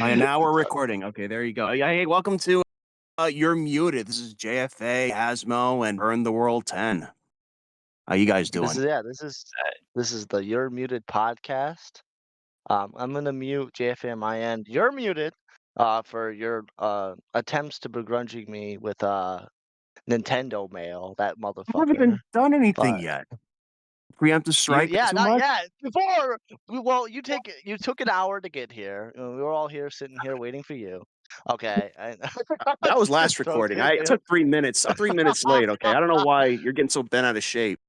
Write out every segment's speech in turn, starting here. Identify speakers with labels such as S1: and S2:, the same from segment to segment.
S1: Oh, yeah, now we're
S2: So,
S1: recording. Okay, there you go. Yeah, hey, welcome to You're Muted. This is JFA, Asmo, and Burn the World 10. How you guys
S2: this
S1: doing?
S2: is yeah, this is the You're Muted podcast. I'm gonna mute JFA on my end. You're muted for your attempts to begrudging me with Nintendo mail, that
S1: I haven't
S2: motherfucker.
S1: even done anything
S2: But
S1: yet. Preemptive
S2: you
S1: strike
S2: yeah,
S1: too
S2: not
S1: much?
S2: yet. Before well, you took an hour to get here. We were all here sitting here waiting for you. Okay.
S1: That was
S2: Just
S1: last recording. I it
S2: continue.
S1: took 3 minutes. I'm 3 minutes late. Okay, I don't know why you're getting so bent out of shape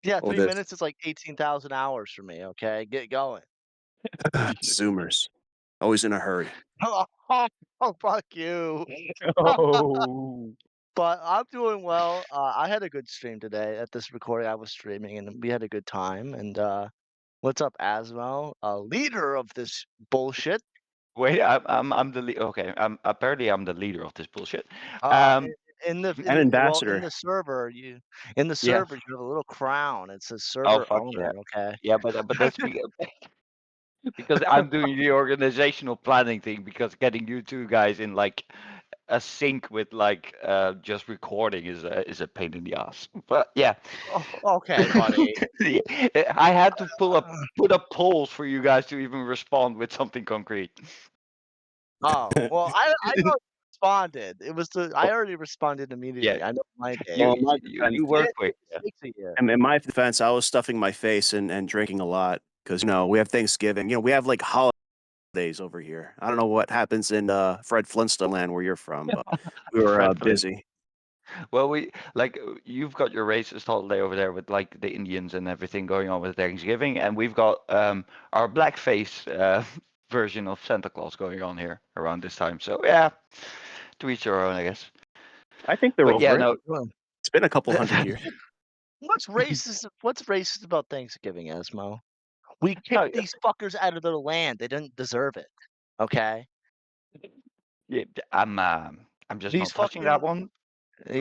S2: Yeah,
S1: over
S2: 3
S1: this.
S2: minutes is like 18,000 hours for me, okay? Get going.
S1: Zoomers, always in a hurry.
S2: Oh, fuck you.
S1: Oh,
S2: But I'm doing well. I had a good stream today at this recording I was streaming, and we had a good time. And what's up, Asmo? Leader of this bullshit.
S3: Wait, I'm the lead. Okay, I'm the leader of this bullshit.
S2: Uh,
S3: Um,
S1: an
S2: in
S1: ambassador.
S2: the server,
S3: yeah.
S2: you have a little crown. It says
S3: Oh
S2: server
S3: fuck yeah,
S2: owner. Okay.
S3: yeah. But that's because I'm doing the organizational planning thing because getting you two guys in like a sync with like just recording is a pain in the ass. But yeah,
S2: Oh, okay, buddy.
S3: Yeah, I had to put up polls for you guys to even respond with something concrete.
S2: Oh well, I already responded. I already responded
S3: Yeah,
S2: immediately. I know my
S3: you
S1: Well,
S2: day.
S1: in my
S3: you
S1: defense,
S3: were
S2: It
S3: quick. Yeah.
S2: takes a year.
S1: in my defense, I was stuffing my face and drinking a lot because we have Thanksgiving. We have like holidays over here. I don't know what happens in Fred Flintstone land where you're from, but we were
S3: Fred Flint.
S1: busy.
S3: Well, we like you've got your racist holiday over there with like the Indians and everything going on with Thanksgiving, and we've got our blackface version of Santa Claus going on here around this time. So yeah, to each their own, I guess.
S1: I think they're
S3: But yeah,
S1: over it.
S3: no,
S2: Well,
S1: It's been a couple hundred years.
S2: What's racist about Thanksgiving, Esmo? We
S3: no,
S2: kicked these fuckers out of their land. They didn't deserve it. Okay?
S3: yeah, I'm just
S2: These
S3: not touching that
S2: fucking
S3: one.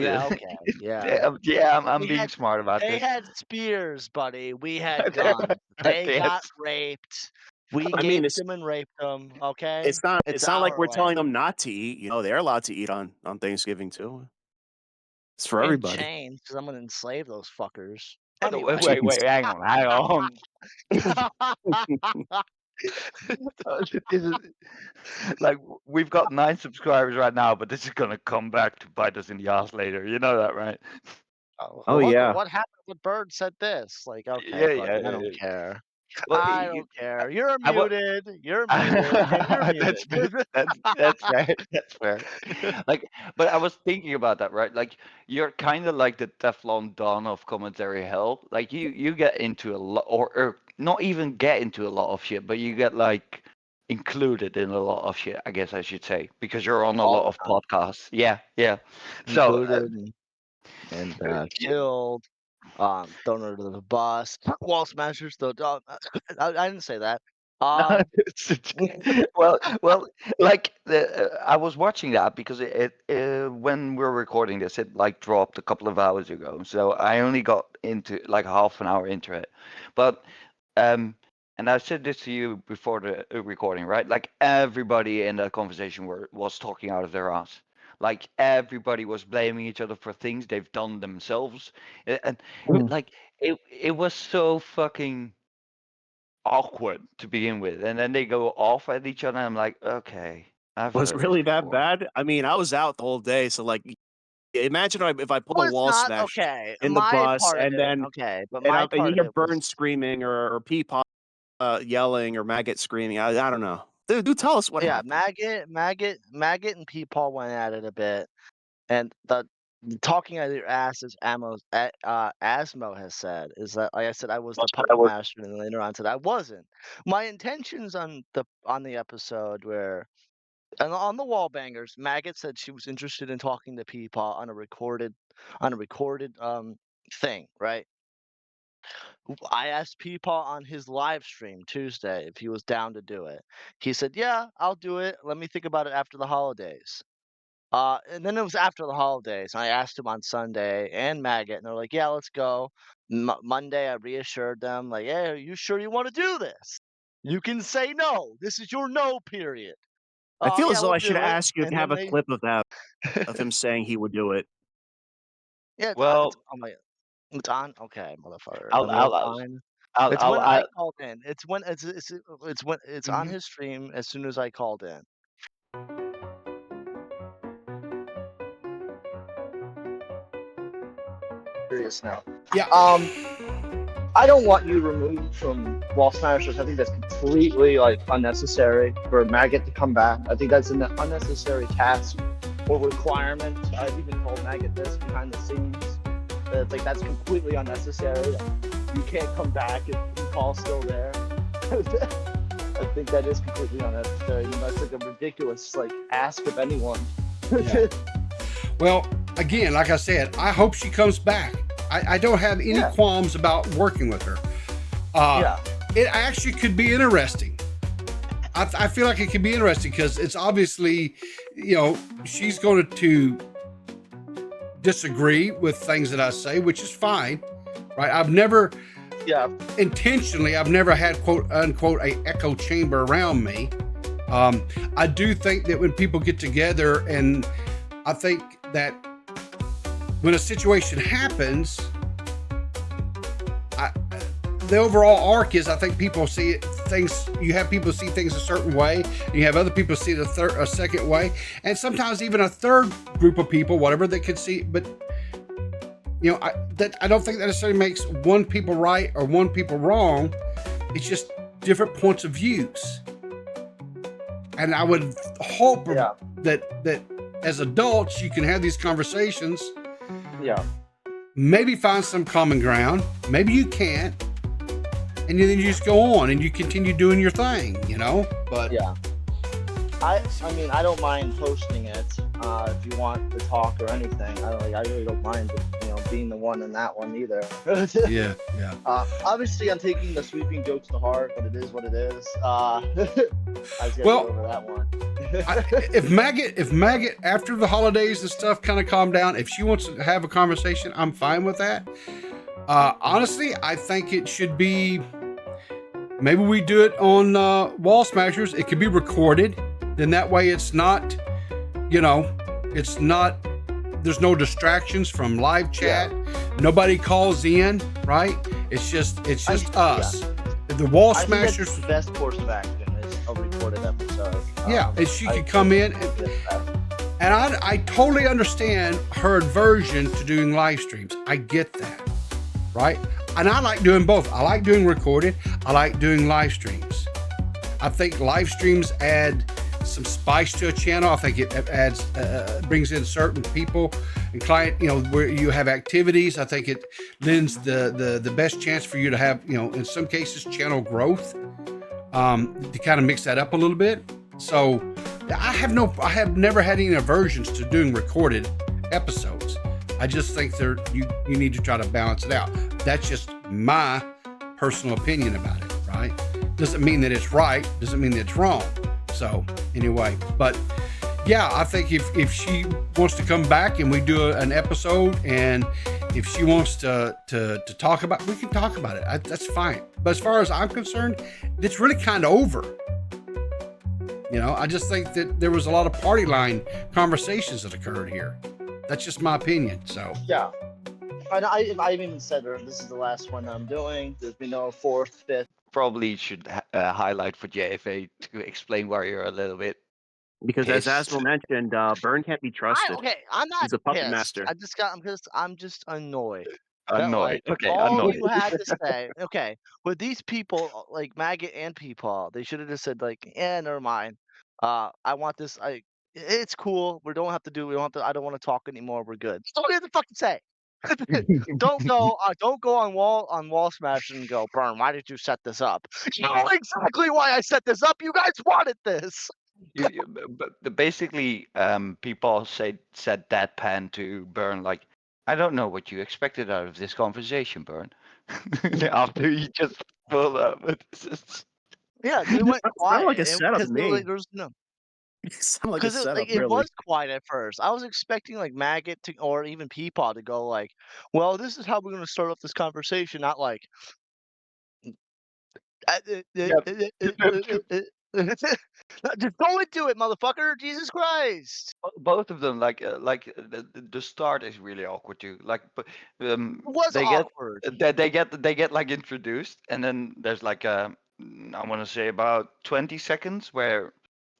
S2: yeah, okay. Yeah.
S3: Yeah, I'm
S2: They
S3: being
S2: had
S3: smart about
S2: they
S3: this.
S2: had spears, buddy. We had guns. They got
S3: Yes.
S2: raped. We
S1: I mean,
S2: gaped them and raped them, okay?
S1: it's not
S2: It's
S1: it's not like
S2: our
S1: we're telling
S2: land.
S1: them not to eat. They're allowed to eat on Thanksgiving too. It's for
S2: In
S1: everybody.
S2: chains, because I'm gonna enslave those fuckers.
S3: Oh, no, wait,
S2: Anyway.
S3: wait,
S1: Jeez.
S3: wait, hang on. This is like we've got 9 subscribers right now, but this is gonna come back to bite us in the ass later. You know that, right?
S2: Oh,
S1: Oh
S2: well, look,
S1: yeah.
S2: what happened when Bird said this? Like, okay,
S3: Yeah,
S2: buddy,
S3: yeah,
S2: I
S3: yeah,
S2: don't
S3: yeah.
S2: care.
S3: Well,
S2: I don't care. You're
S3: I, wa-
S2: muted. You're muted, and you're muted.
S3: that's that's fair. That's fair. Like, but I was thinking about that, right? Like, you're kind of like the Teflon Don of commentary hell. Like, you get into a lot, or not even get into a lot of shit, but you get like included in a lot of shit. I guess I should say because you're on a
S2: All
S3: lot
S2: the
S3: of
S2: time,
S3: podcasts. Yeah, yeah. So,
S2: included and
S3: yeah.
S2: killed, thrown under the bus, wall smashers. Though, I didn't say that.
S3: No,
S2: Um,
S3: well, like I was watching that because when we're recording this, it like dropped a couple of hours ago. So I only got into like half an hour into it, but um, and I said this to you before the recording, right? Like everybody in that conversation was talking out of their ass. Like everybody was blaming each other for things they've done themselves, and
S1: Mm.
S3: like it was so fucking awkward to begin with, and then they go off at each other. I'm like, okay, I've
S1: Was
S3: heard this
S1: really that
S3: before.
S1: bad? I mean, I was out the whole day, so like, imagine if I pulled a
S2: was
S1: wall
S2: not
S1: smash
S2: okay.
S1: in the
S2: My
S1: bus,
S2: part of
S1: and
S2: it,
S1: then
S2: okay, but
S1: and,
S2: my
S1: I, and you
S2: part of
S1: hear
S2: it was
S1: Burn screaming or Peepaw yelling or Maggot screaming. I don't know. Dude, do tell us what
S2: yeah,
S1: happened.
S2: Maggot, and Peepaw went at it a bit, and the talking out of your ass, as Asmo has said, is that like I said, I was the puppet master, and then later on said I wasn't. My intentions on the episode were and on the wall bangers, Maggot said she was interested in talking to Peepaw on a recorded thing, right? I asked Peepaw on his live stream Tuesday if he was down to do it. He said, "Yeah, I'll do it. Let me think about it after the holidays." And then it was after the holidays. And I asked him on Sunday and Maggot, and they're like, "Yeah, let's go." Monday, I reassured them, like, "Hey, are you sure you want to do this? You can say no. This is your no period."
S1: I
S2: Oh
S1: feel as
S2: yeah,
S1: though
S2: we'll
S1: I should
S2: do it.
S1: ask you if
S2: And
S1: you
S2: then
S1: have a
S2: they,
S1: clip of that, of him saying he would do it.
S2: yeah, it's
S3: Well,
S2: on my, it's on. Okay, motherfucker.
S3: I'll
S2: Let me
S3: I'll I'll
S2: find.
S3: I'll,
S2: It's
S3: I'll,
S2: when I
S3: I'll
S2: called in. It's when it's on
S3: mhm.
S2: his stream as soon as I called in. Serious now.
S4: Yeah.
S2: I don't want you removed from Wall Smashers. I think that's completely like unnecessary for Maggot to come back. I think that's an unnecessary task or requirement. I've even told Maggot this behind the scenes. That it's like that's completely unnecessary. You can't come back if Paul's still there. I think that is completely unnecessary. That's like a ridiculous like ask of anyone.
S4: Yeah. Well, again, like I said, I hope she comes back. I don't have any
S2: Yeah.
S4: qualms about working with her.
S2: Yeah.
S4: It actually could be interesting. I feel like it could be interesting because it's obviously, she's going to disagree with things that I say, which is fine, right? I've never had quote unquote a echo chamber around me. I do think that when people get together, and I think that when a situation happens, the overall arc is I think people see things. You have people see things a certain way, and you have other people see it a second way, and sometimes even a third group of people, whatever, that could see. But I don't think that necessarily makes one people right or one people wrong. It's just different points of views, and I would hope that as adults you can have these conversations.
S2: Yeah.
S4: Maybe find some common ground. Maybe you can't, and then you just go on and you continue doing your thing, But
S2: yeah, I mean, I don't mind hosting it if you want to talk or anything. I really don't mind, being the one in that one either.
S4: yeah.
S2: Obviously, I'm taking the sweeping jokes to heart, but it is what it is. I just gotta get over that one.
S4: If Maggot after the holidays and stuff kind of calm down, if she wants to have a conversation, I'm fine with that. Honestly, I think it should be, maybe we do it on Wall Smashers. It could be recorded. Then that way it's not, it's not, there's no distractions from live chat. Yeah. Nobody calls in, right? It's just us. Yeah. The Wall Smashers.
S2: The best course of action is a recorded episode.
S4: Yeah, and she could come in, and I totally understand her aversion to doing live streams. I get that, right? And I like doing both. I like doing recorded. I like doing live streams. I think live streams add some spice to a channel. I think it adds, brings in certain people and client, where you have activities. I think it lends the best chance for you to have, in some cases, channel growth, to kind of mix that up a little bit. So I have never had any aversions to doing recorded episodes. I just think you need to try to balance it out. That's just my personal opinion about it, right? Doesn't mean that it's right, doesn't mean that it's wrong. So anyway, but yeah, I think if she wants to come back and we do an episode, and if she wants to talk about, we can talk about it. That's fine. But as far as I'm concerned, it's really kind of over. I just think that there was a lot of party line conversations that occurred here. That's just my opinion. So
S2: yeah, I even said this is the last one I'm doing. There's been no fourth, fifth.
S3: Probably should highlight for JFA to explain Warrior a little bit.
S1: Because
S3: pissed.
S1: as Asmo mentioned, Burn can't be trusted.
S2: I'm not
S1: He's a puppet
S2: pissed.
S1: master.
S2: I'm just annoyed.
S3: Annoyed. Okay,
S2: all
S3: annoyed.
S2: you had to say, with these people like Maggot and Peepaw, they should have just said like, never mind. I want this. It's cool. We don't have to. I don't want to talk anymore. We're good. That's all you have to fucking say. Don't go on Wall Smash and go, Burn, why did you set this up? You know exactly why I set this up. You guys wanted this.
S3: But basically, people said deadpan to Burn, like, I don't know what you expected out of this conversation, Burn. After he just pulled up.
S2: Yeah, they went quiet.
S1: like a setup to me.
S2: There's no.
S1: It sounded like a
S2: Because
S1: setup,
S2: it
S1: really.
S2: was quiet at first. I was expecting like Maggot to, or even Peepaw to go like, well, this is how we're going to start off this conversation, not like, Just go into it, motherfucker! Jesus Christ!
S3: Both of them, the start is really awkward too.
S2: It was
S3: they get
S2: awkward.
S3: they get like introduced, and then there's like I want to say about 20 seconds where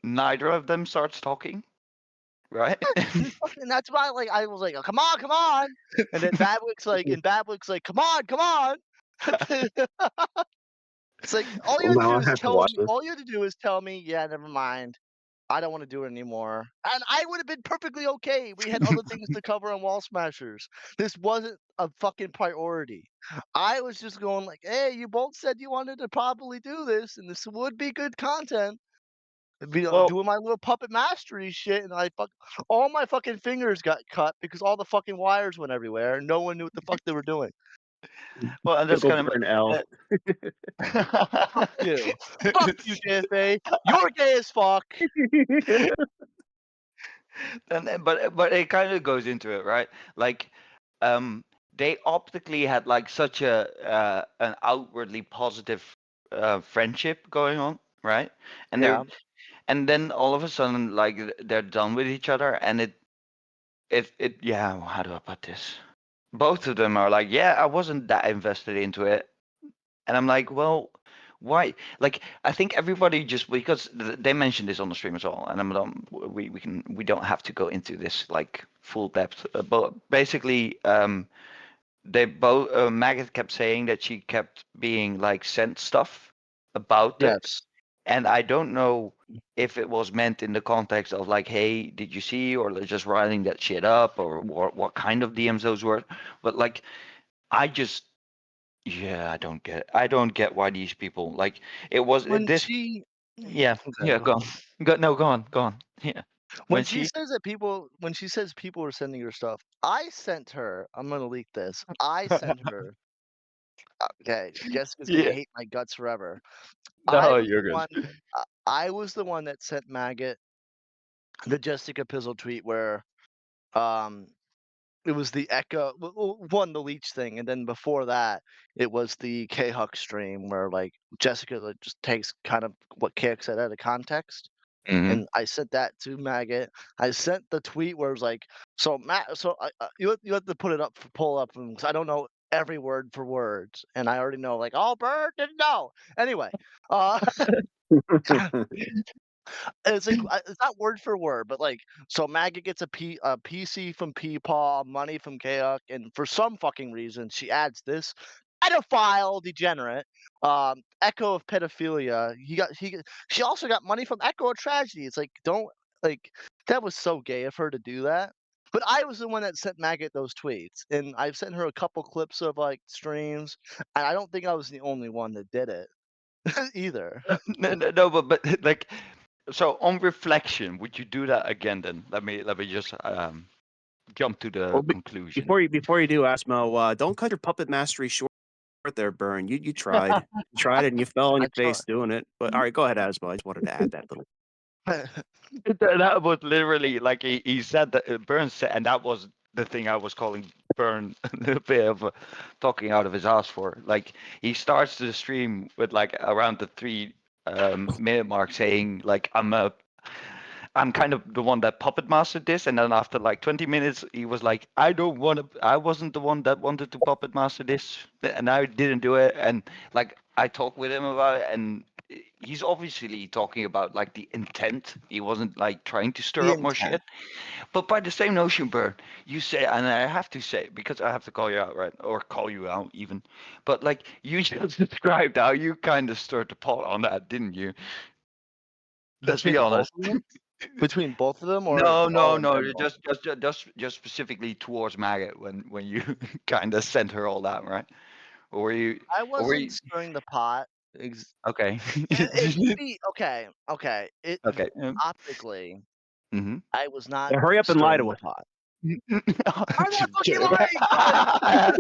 S3: neither of them starts talking, right?
S2: And that's why, like, I was like, "Oh, come on, come on!" And then Babwick's like, "Come on, come on!" It's like all you
S1: Well,
S2: had to
S1: now
S2: do
S1: I
S2: is
S1: have to
S2: tell
S1: watch
S2: me.
S1: this.
S2: All you had to do is tell me, "Yeah, never mind. I don't want to do it anymore," and I would have been perfectly okay. We had other things to cover on Wall Smashers. This wasn't a fucking priority. I was just going like, "Hey, you both said you wanted to probably do this, and this would be good content." Be
S3: Well,
S2: doing my little puppet mastery shit, and all my fucking fingers got cut because all the fucking wires went everywhere, and no one knew what the fuck they were doing.
S3: and that's
S1: Typical
S3: kind
S1: Burn L.
S2: Fuck you, fuck you, JFA. You're gay as fuck.
S3: But it kind of goes into it, right? Like, they optically had like such an outwardly positive friendship going on, right? And
S2: Yeah.
S3: then all of a sudden, like they're done with each other, and it yeah, how do I put this? Both of them are like, yeah, I wasn't that invested into it, and I'm like, well, why? Like, I think everybody just because they mentioned this on the stream as well, and we don't have to go into this like full depth, but basically, they both Maggot kept saying that she kept being like sent stuff about it,
S2: Yes.
S3: and I don't know if it was meant in the context of like, hey, did you see, or they're just writing that shit up, or what kind of DMs those were, but like, I just yeah, I don't get why these people like it was
S2: When
S3: this.
S2: she,
S3: Yeah,
S2: okay,
S3: yeah.
S2: go
S3: Go on.
S2: ahead.
S3: Go on. Go on. Yeah.
S2: When
S3: When
S2: she
S3: she.
S2: says that when she says people are sending her stuff, I sent her. I'm gonna leak this. I sent her. Okay, Jessica's gonna
S3: Yeah.
S2: hate my guts forever. I
S3: No,
S2: was
S3: you're
S2: the
S3: good.
S2: one. I was the one that sent Maggot the Jessica Pizzle tweet where um it was the Echo one, the leech thing, and then before that it was the K Huck stream where like Jessica like, just takes kind of what K Huck said out of context.
S3: Hmm.
S2: And I sent that to Maggot. I sent the tweet where it was like, so you have to put it up, pull up, because I don't know every word for words, and I already know like, oh, Bird didn't know. Anyway, uh, it's like it's not word for word, but like, so Maggot gets a PC from Peepaw, money from Kaok, and for some fucking reason she adds this pedophile degenerate, Echo of pedophilia. She also got money from Echo of tragedy. It's like don't like that was so gay of her to do that. But I was the one that sent Maggot those tweets, and I've sent her a couple clips of like streams, and I don't think I was the only one that did it either.
S3: No, but like, so on reflection, would you do that again? Then let me just jump to the
S1: Well,
S3: conclusion.
S1: before you do, Asmo, don't cut your puppet mastery short there, Burn. You tried. You tried it and you fell on
S2: I
S1: your face doing it. But all right, go ahead, Asmo. I just wanted to add that little.
S3: That was literally like he said that Burn said, and that was the thing I was calling Burn a little bit of talking out of his ass for. Like he starts the stream with like around the 3 minute mark saying like I'm kind of the one that puppet mastered this, and then after like 20 minutes he was like, I wasn't the one that wanted to puppet master this, and I didn't do it, and like I talked with him about it, and he's obviously talking about like the intent. He wasn't like trying to stir
S2: The
S3: up more
S2: intent.
S3: shit. But by the same notion, Bert, you say, and I have to say, because I have to call you out, right? Or call you out even. But like you just described how you kind of stirred the pot on that, didn't you? Let's be
S2: Between both
S3: honest.
S2: of them? Between both of them or
S3: No,
S2: all
S3: no,
S2: in
S3: no.
S2: general?
S3: Just specifically towards Maggot when you kind of sent her all that, right? Or were you?
S2: I
S3: Or were
S2: wasn't
S3: you?
S2: stirring the pot.
S3: Okay.
S2: It could be okay, okay.
S3: Okay.
S2: Optically,
S3: Mm-hmm.
S2: I was not
S1: Yeah, hurry up and lie
S2: stirring
S1: to
S2: the
S1: us.
S2: pot. I'm not fucking lying, guys!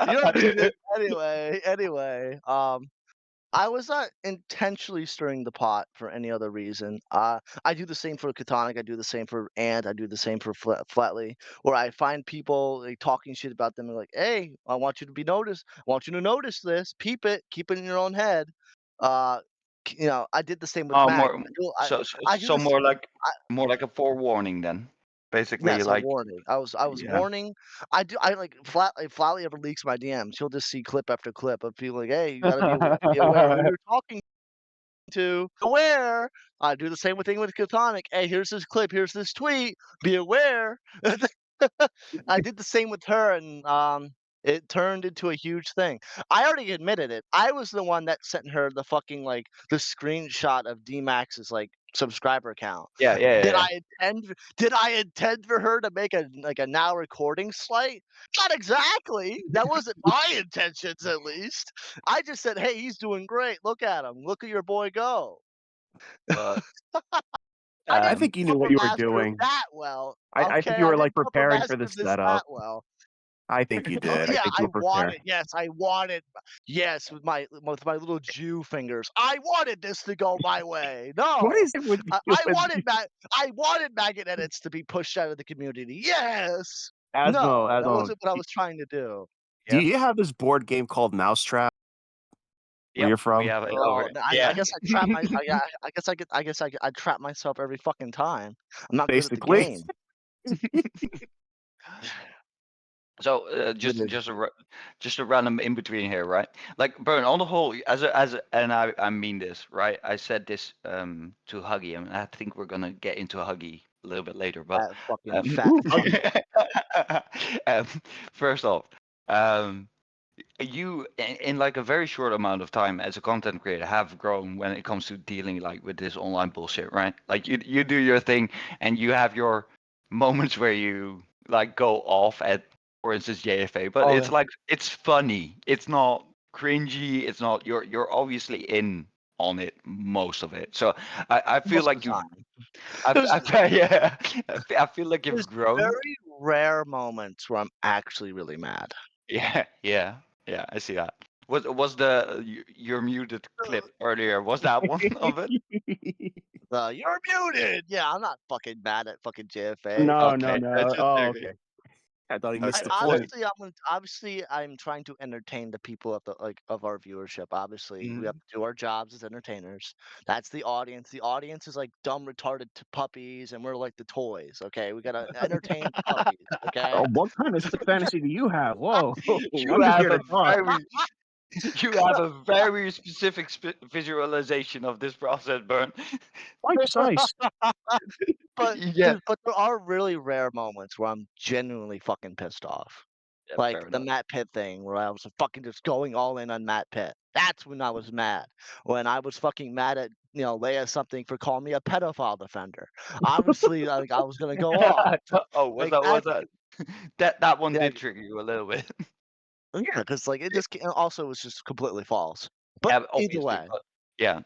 S2: You don't need it. Anyway, I was not intentionally stirring the pot for any other reason. I do the same for Catonic, I do the same for Ant, I do the same for Flatley, where I find people like talking shit about them and like, hey, I want you to be noticed. I want you to notice this. Peep it. Keep it in your own head. Uh, I did the same with
S3: Oh,
S2: Mag. I do
S3: so
S2: this.
S3: more like a forewarning then, basically.
S2: Yes, a
S3: Like,
S2: warning. I was
S3: yeah.
S2: warning. I like Flatly ever leaks my DMs. He'll just see clip after clip of people like, hey, you gotta be aware who you're talking to. Aware. I do the same thing with Catonic. Hey, here's this clip. Here's this tweet. Be aware. I did the same with her, and it turned into a huge thing. I already admitted it. I was the one that sent her the fucking the screenshot of DMAX's subscriber count.
S3: Yeah, yeah,
S2: Did
S3: yeah.
S2: I intend for her to make a now recording slight? Not exactly. That wasn't my intentions, at least. I just said, "Hey, he's doing great. Look at him. Look at your boy go."
S3: But
S2: I
S1: I
S2: didn't
S1: think you knew what
S2: puppet
S1: you were
S2: master
S1: doing.
S2: that well.
S1: I think
S2: Okay,
S1: you
S2: I
S1: were
S2: didn't
S1: like
S2: puppet
S1: preparing for
S2: master
S1: the
S2: this
S1: setup.
S2: that well.
S1: I think you
S2: Oh,
S1: did. I
S2: yeah,
S1: think you were prepared.
S2: I wanted, yes, with my little Jew fingers. I wanted this to go my way.
S1: What
S2: No,
S1: is it with you and
S2: I wanted maggot edits to be pushed out of the community. Yes.
S1: Asmo?
S2: No, that
S1: Asmo,
S2: wasn't what I was trying to do.
S1: do
S3: yes,
S1: you have this board game called Mousetrap where
S3: yep,
S1: you're
S3: we
S1: from?
S3: have it
S2: Well,
S3: over.
S2: I
S3: Yeah.
S2: guess I trap my. I guess I trap myself every fucking time. I'm not good at the
S1: Basically.
S2: game.
S3: So just a random in between here, right? Like, Burn, on the whole, and I mean this, right? I said this to Huggy, and I think we're gonna get into Huggy a little bit later. But
S2: That fucking
S3: um,
S2: fat.
S3: um, first off, you in like a very short amount of time as a content creator have grown when it comes to dealing like with this online bullshit, right? Like you do your thing, and you have your moments where you like go off at, for instance, JFA, but
S2: Oh,
S3: it's
S2: yeah.
S3: like it's funny. It's not cringy. It's not you're obviously in on it most of it. So I feel
S2: Most
S3: like
S2: of the time.
S3: yeah, I feel like you've
S2: There's
S3: grown.
S2: very rare moments where I'm actually really mad.
S3: Yeah, yeah, yeah. I see that. Was the your muted clip earlier? Was that one of it?
S2: You're muted. Yeah, I'm not fucking mad at fucking JFA.
S1: No, no,
S3: Okay,
S1: no.
S3: that's just
S1: Oh,
S3: checking.
S1: okay. I thought he
S3: Okay.
S1: missed the point.
S2: Obviously, I'm trying to entertain the people of our viewership. Obviously, we have to do our jobs as entertainers. That's the audience. The audience is like dumb, retarded puppies, and we're like the toys. Okay, we gotta entertain the puppies. Okay.
S1: Oh, what kind of sick fantasy do you have? Whoa,
S3: You
S1: I'm just
S3: have
S1: here to
S3: a
S1: talk.
S3: you have a very specific visualization of this process, Burn.
S1: Quite precise.
S2: But
S3: Yeah,
S2: but there are really rare moments where I'm genuinely fucking pissed off.
S3: yeah,
S2: Like
S3: fair
S2: the
S3: enough.
S2: Matt Pitt thing where I was fucking just going all in on Matt Pitt. That's when I was mad. When I was fucking mad at Leia something for calling me a pedophile defender. Obviously, like I was gonna go off.
S3: Oh, was
S2: Like
S3: that that one
S2: yeah,
S3: did trigger you a little bit?
S2: yeah, because like it just also was just completely false. But
S3: Yeah,
S2: either
S3: obviously,
S2: way,
S3: but yeah.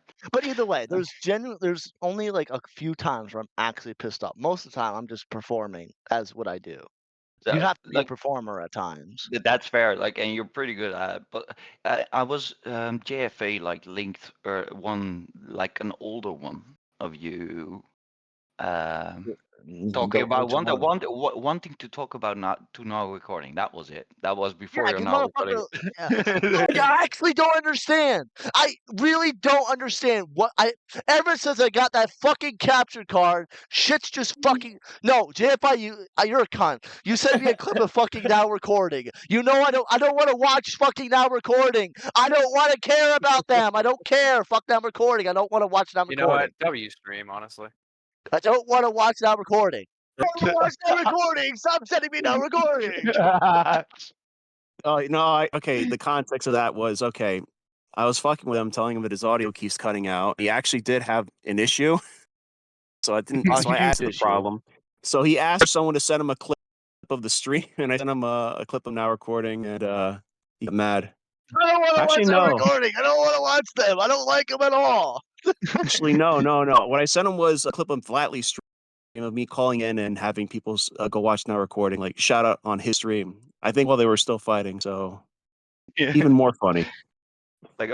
S2: there's only like a few times where I'm actually pissed off. Most of the time, I'm just performing as what I do. You
S3: So,
S2: have to be a
S3: like,
S2: performer at times.
S3: that's fair. Like, and you're pretty good at it. But I was JFA like linked or one like an older one of you. Talking
S2: Don't
S3: about
S2: which one?
S3: wanting to talk about not to now recording. That was it. That was before
S2: Yeah,
S3: you're
S2: 'cause
S3: now recording.
S2: motherfucker, yeah. I actually don't understand. I really don't understand what ever since I got that fucking capture card, shit's just fucking no, JFI, you're a cunt. You sent me a clip of fucking now recording. You know I don't want to watch fucking now recording. I don't want to care about them. I don't care. Fuck now recording. I don't want to watch now
S5: You know what?
S2: recording.
S5: W stream, honestly.
S2: I don't want to watch now recording. I don't want to watch now recording. Stop sending me now recording.
S1: Oh, no, okay, the context of that was, okay, I was fucking with him, telling him that his audio keeps cutting out. He actually did have an issue, so I
S2: huge
S1: asked the
S2: issue.
S1: problem. So he asked for someone to send him a clip of the stream, and I sent him a clip of now recording, and he got mad.
S2: I don't want to
S1: Actually,
S2: watch that
S1: no.
S2: recording. I don't want to watch them. I don't like them at all.
S1: Actually, no. What I sent him was a clip of Flatly stream of me calling in and having people go watch now recording, like shout out on his stream. I think while they were still fighting, so even more funny.
S3: Like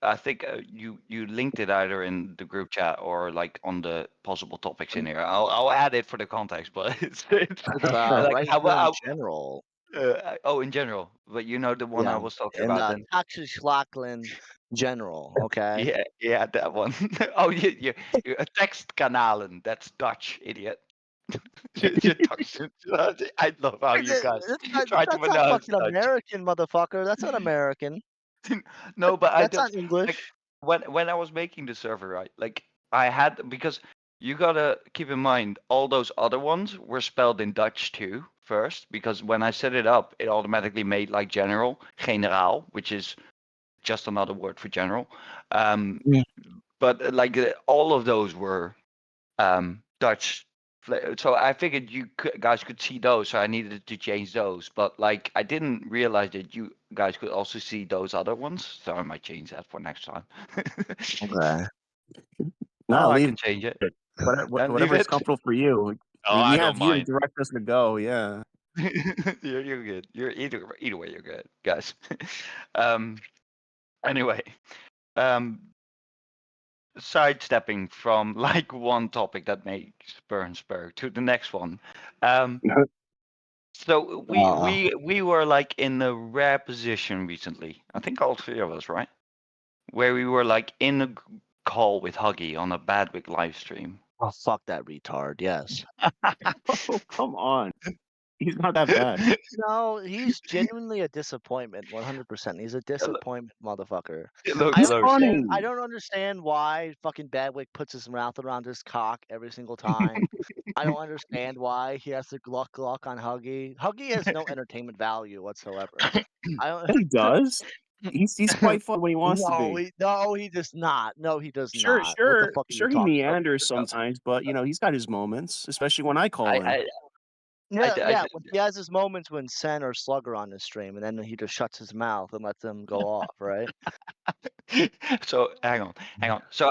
S3: I think you linked it either in the group chat or like on the possible topics in here. I'll add it for the context, but it's
S2: It's
S3: like
S2: right here in general.
S3: In general, but you know the one I
S2: Yeah,
S3: was talking
S2: and
S3: about then.
S2: Taxislackland General. Okay.
S3: Yeah, that one. Oh, you're a tekstkanalen. That's Dutch, idiot. You're Dutch. I love how you guys try to
S2: That's not
S3: pronounce
S2: fucking
S3: Dutch.
S2: American, motherfucker. That's not American.
S3: No, but I
S2: That's
S3: don't
S2: not English.
S3: when I was making the server, right? Like I had because you gotta keep in mind all those other ones were spelled in Dutch too first because when I set it up, it automatically made like general, generaal, which is just another word for general.
S2: Mm.
S3: But all of those were Dutch. So I figured guys could see those, so I needed to change those. But like I didn't realize that you guys could also see those other ones, so I might change that for next time.
S2: Okay.
S1: No,
S3: I
S1: leave
S3: can change it.
S1: it.
S3: Leave
S1: Whatever's
S3: it.
S1: comfortable for you.
S3: Oh,
S1: We
S3: I
S1: have
S3: don't
S1: you to
S3: mind.
S1: direct us to go. Yeah.
S3: You're good. You're either way you're good, guys. Anyway, um, sidestepping from like one topic that makes Burnsburg to the next one. So we were like in a rare position recently. I think all three of us, right? Where we were like in a call with Huggy on a Badwick live stream.
S2: Oh, fuck that retard. Yes.
S1: Oh, come on. He's not that bad.
S2: No, he's genuinely a disappointment. 100%. He's a disappointment, motherfucker.
S3: Look,
S1: He's
S3: look.
S1: funny.
S2: I don't understand why fucking Badwick puts his mouth around his cock every single time. I don't understand why he has to gluck on Huggy. Huggy has no entertainment value whatsoever. I don't.
S1: He does. He's quite fun when he wants to
S2: No,
S1: be.
S2: he does not. No, he does
S1: Sure,
S2: not. What the
S1: sure,
S2: fuck are you
S1: sure. He
S2: talking about?
S1: meanders sometimes, but he's got his moments, especially when I call in.
S2: Yeah, when he has his moments when Sen or Slugger on his stream, and then he just shuts his mouth and lets them go off, right?
S3: So hang on. So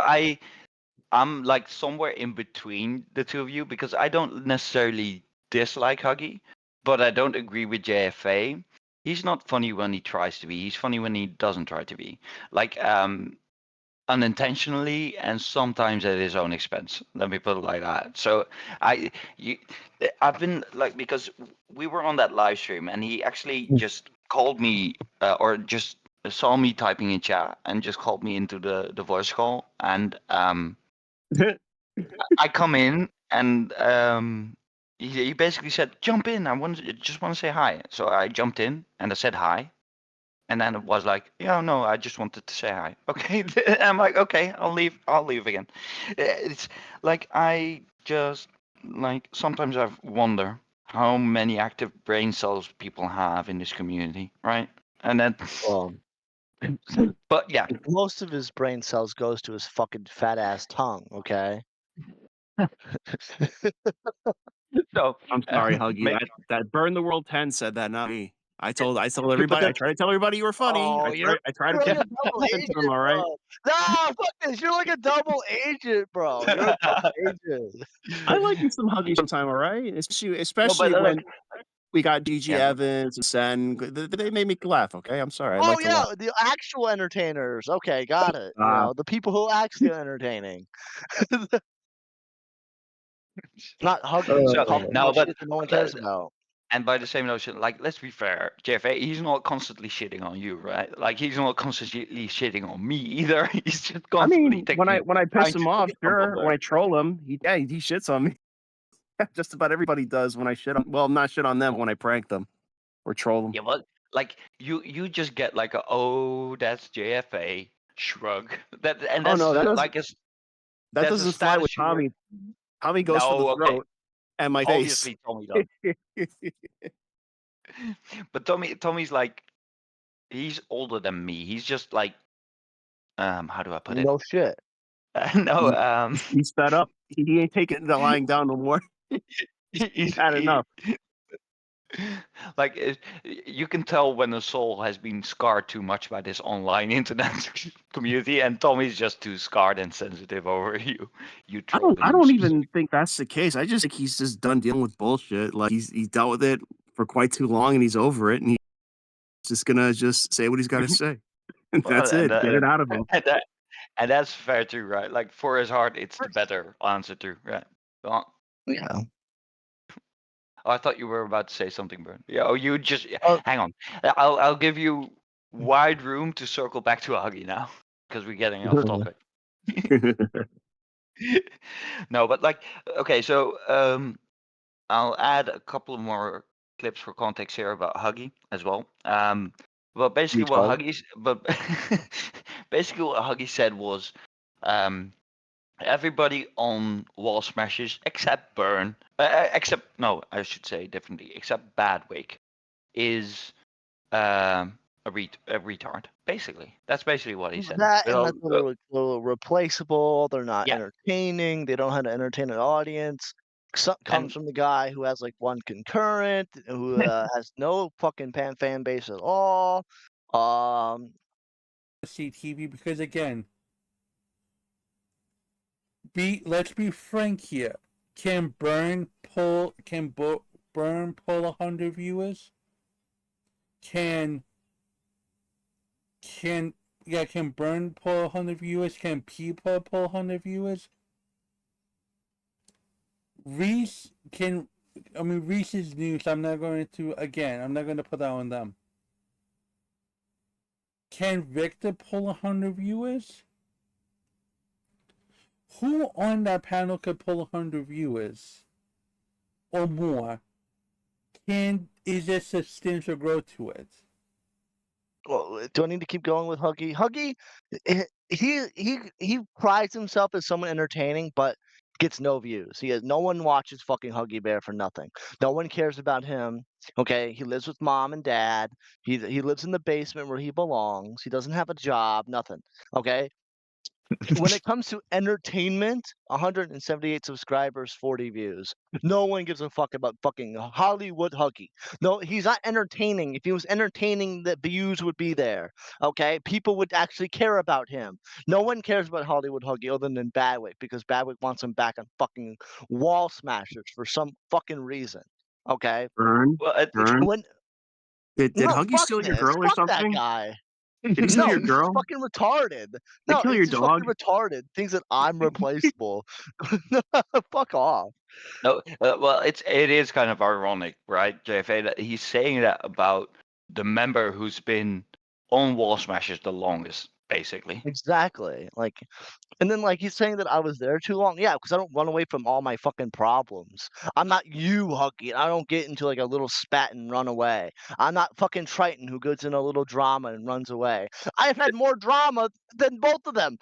S3: I'm like somewhere in between the two of you because I don't necessarily dislike Huggy, but I don't agree with JFA. He's not funny when he tries to be. He's funny when he doesn't try to be. Like unintentionally and sometimes at his own expense. Let me put it like that. So I've been like because we were on that live stream and he actually just called me or just saw me typing in chat and just called me into the voice call and I come in and he basically said jump in. Just want to say hi. So I jumped in and I said hi. And then it was like, yeah, no, I just wanted to say hi. Okay. I'm like, okay, I'll leave again. It's like I just like sometimes I wonder how many active brain cells people have in this community, right? And then
S2: Well,
S3: but yeah.
S2: most of his brain cells goes to his fucking fat ass tongue, okay?
S3: So
S1: I'm sorry, Huggy. That Burn the World 10 said that, not me. I told everybody. I tried to tell everybody you were funny.
S2: Oh,
S1: I tried to
S2: you're like
S1: get
S2: a double
S1: to
S2: agent,
S1: him. All right.
S2: bro. No, fuck this. You're like a double agent, bro. You're a double agent.
S1: I like you some Huggy sometime. All right, especially
S3: No, but
S1: when we got DG
S3: yeah.
S1: Evans and Sen. They made me laugh. Okay, I'm sorry. I
S2: Oh
S1: like to
S2: yeah,
S1: laugh.
S2: the actual entertainers. Okay, got it. The people who actually are entertaining. Not Huggy.
S3: So
S2: Talking
S3: no,
S2: about
S3: but
S2: shit that no one cares about.
S3: and by the same notion, like let's be fair, JFA, he's not constantly shitting on you, right? Like he's not constantly shitting on me either. He's just
S1: I
S3: constantly
S1: mean,
S3: taking
S1: when I piss
S3: trying
S1: him
S3: to
S1: off,
S3: get
S1: sure.
S3: somewhere.
S1: When I troll him, he shits on me. Just about everybody does when I shit on. Well, not shit on them when I prank them or troll them.
S3: Yeah, well, like you just get like a oh that's JFA shrug. That's
S1: no, that doesn't
S3: that's
S1: that
S3: a
S1: doesn't fly with
S3: status you
S1: Tommy. Tommy goes for the
S3: No, okay.
S1: throat and my face.
S3: Obviously Tommy does. But Tommy's like he's older than me. He's just like how do I put it?
S2: No shit.
S3: No,
S1: He's fed up. He ain't taking the lying down no more. He's had enough.
S3: Like you can tell when a soul has been scarred too much by this online internet community, and Tommy's just too scarred and sensitive over you.
S1: I don't even think that's the case. I just think he's just done dealing with bullshit. Like he's dealt with it for quite too long and he's over it and he's just gonna just say what he's got to say. That's it. Get it out of him.
S3: And that's fair too, right? Like for his heart, it's the better answer too, right? Well,
S2: Yeah.
S3: I thought you were about to say something, Bern. Yeah. Oh, you just
S2: Oh.
S3: hang on. I'll give you wide room to circle back to Huggy now because we're getting off topic. No, but like, okay, so I'll add a couple of more clips for context here about Huggy as well. Well, basically what basically what Huggy said was, everybody on Wall Smashers except Burn, no, I should say differently, except Badwick, is a retard. Basically, that's basically what he said.
S2: That and that they're replaceable. They're not
S3: Yeah.
S2: entertaining. They don't know how to entertain an audience. Comes from the guy who has like one concurrent, who has no fucking fan base at all.
S5: CTV, because again, let's be frank here. Can Burn pull 100 viewers? Can Burn pull 100 viewers? Can People pull 100 viewers? Reese's news. I'm not going to put that on them. Can Victor pull 100 viewers? Who on that panel could pull 100 viewers or more? Is there substantial growth to it?
S2: Well, do I need to keep going with Huggy? Huggy, he prides himself as someone entertaining, but gets no views. No one watches fucking Huggy Bear for nothing. No one cares about him. Okay, he lives with mom and dad. He lives in the basement where he belongs. He doesn't have a job. Nothing. Okay. When it comes to entertainment, 178 subscribers, 40 views. No one gives a fuck about fucking Hollywood Huggy. No, he's not entertaining. If he was entertaining, the views would be there. Okay, people would actually care about him. No one cares about Hollywood Huggy other than Badwick, because Badwick wants him back on fucking Wall Smashers for some fucking reason. Okay.
S1: Burn.
S2: When
S1: Did
S2: no,
S1: Huggy
S2: fuck
S1: steal your
S2: this.
S1: girl or
S2: Fuck that
S1: something?
S2: guy.
S1: Did he steal
S2: No,
S1: your
S2: he's
S1: girl?
S2: fucking retarded.
S1: Did
S2: No,
S1: he kill your
S2: he's just
S1: dog?
S2: fucking retarded. Thinks that I'm replaceable. Fuck off.
S3: No, well, it is kind of ironic, right, JFA, that he's saying that about the member who's been on Wall Smashers the longest, basically.
S2: Exactly. Like, and then like he's saying that I was there too long. Yeah, because I don't run away from all my fucking problems. I'm not you, Huggy. I don't get into like a little spat and run away. I'm not fucking Triton who gets in a little drama and runs away. I've had more drama than both of them.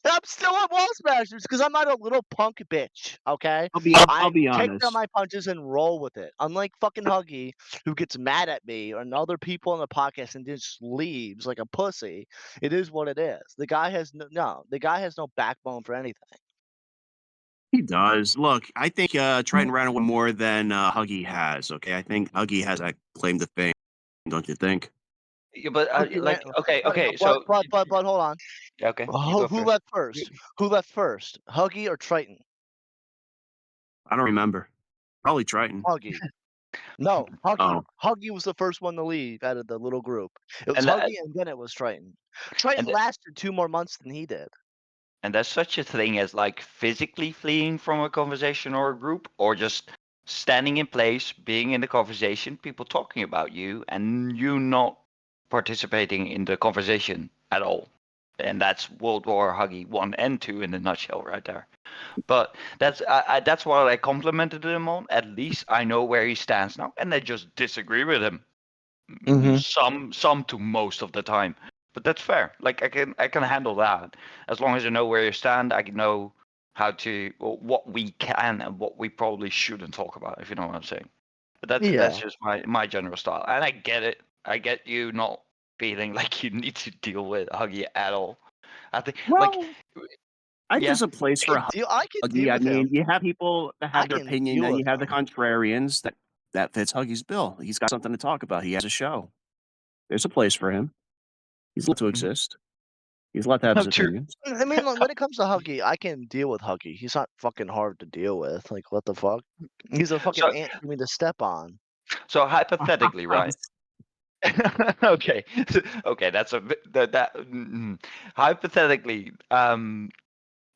S2: And I'm still at Wall Smashers because I'm not a little punk bitch, okay?
S1: I'll be
S2: take
S1: honest.
S2: down my punches and roll with it. Unlike fucking Huggy, who gets mad at me or other people on the podcast and just leaves like a pussy. It is what it is. The guy has the guy has no backbone for anything.
S1: He does. Look, I think Triton ran away more than Huggy has. Okay, I think Huggy has that claim to fame. Don't you think?
S3: Yeah, but
S2: Huggy
S3: like,
S2: ran-
S3: okay,
S2: but,
S3: so
S2: but hold on.
S3: okay, you
S2: Who
S3: go first.
S2: left first? Who left first? Huggy or Triton?
S1: I don't remember. Probably Triton.
S2: Huggy. No, Huggy.
S1: Oh.
S2: Huggy was the first one to leave out of the little group. It was
S3: And that-
S2: Huggy, and then it was Triton. Triton
S3: and-
S2: lasted 2 more months than he did.
S3: And there's such a thing as like physically fleeing from a conversation or a group, or just standing in place, being in the conversation, people talking about you, and you not participating in the conversation at all. And that's World War Huggy 1 and 2 in a nutshell right there. But that's what I complimented him on. At least I know where he stands now, and I just disagree with him. Some to most of the time. But that's fair. Like I can handle that. As long as I know where you stand, I can know what we can and what we probably shouldn't talk about, if you know what I'm saying. But that's just my general style. And I get it. I get you not feeling like you need to deal with Huggy at all. I think
S1: I think there's a place for
S2: I can
S1: Huggy.
S2: deal
S1: I
S2: with
S1: mean,
S2: him.
S1: you have people that
S2: I
S1: have their
S2: can
S1: opinion,
S2: deal
S1: and you
S2: with
S1: have the
S2: him.
S1: contrarians that fits Huggy's bill. He's got something to talk about. He has a show. There's a place for him. He's allowed to exist. He's allowed to have his
S3: True.
S1: opinions.
S2: I mean, like, when it comes to Huggy, I can deal with Huggy. He's not fucking hard to deal with. Like, what the fuck? He's a fucking ant for me to step on.
S3: So hypothetically, right? Okay, okay, that's hypothetically,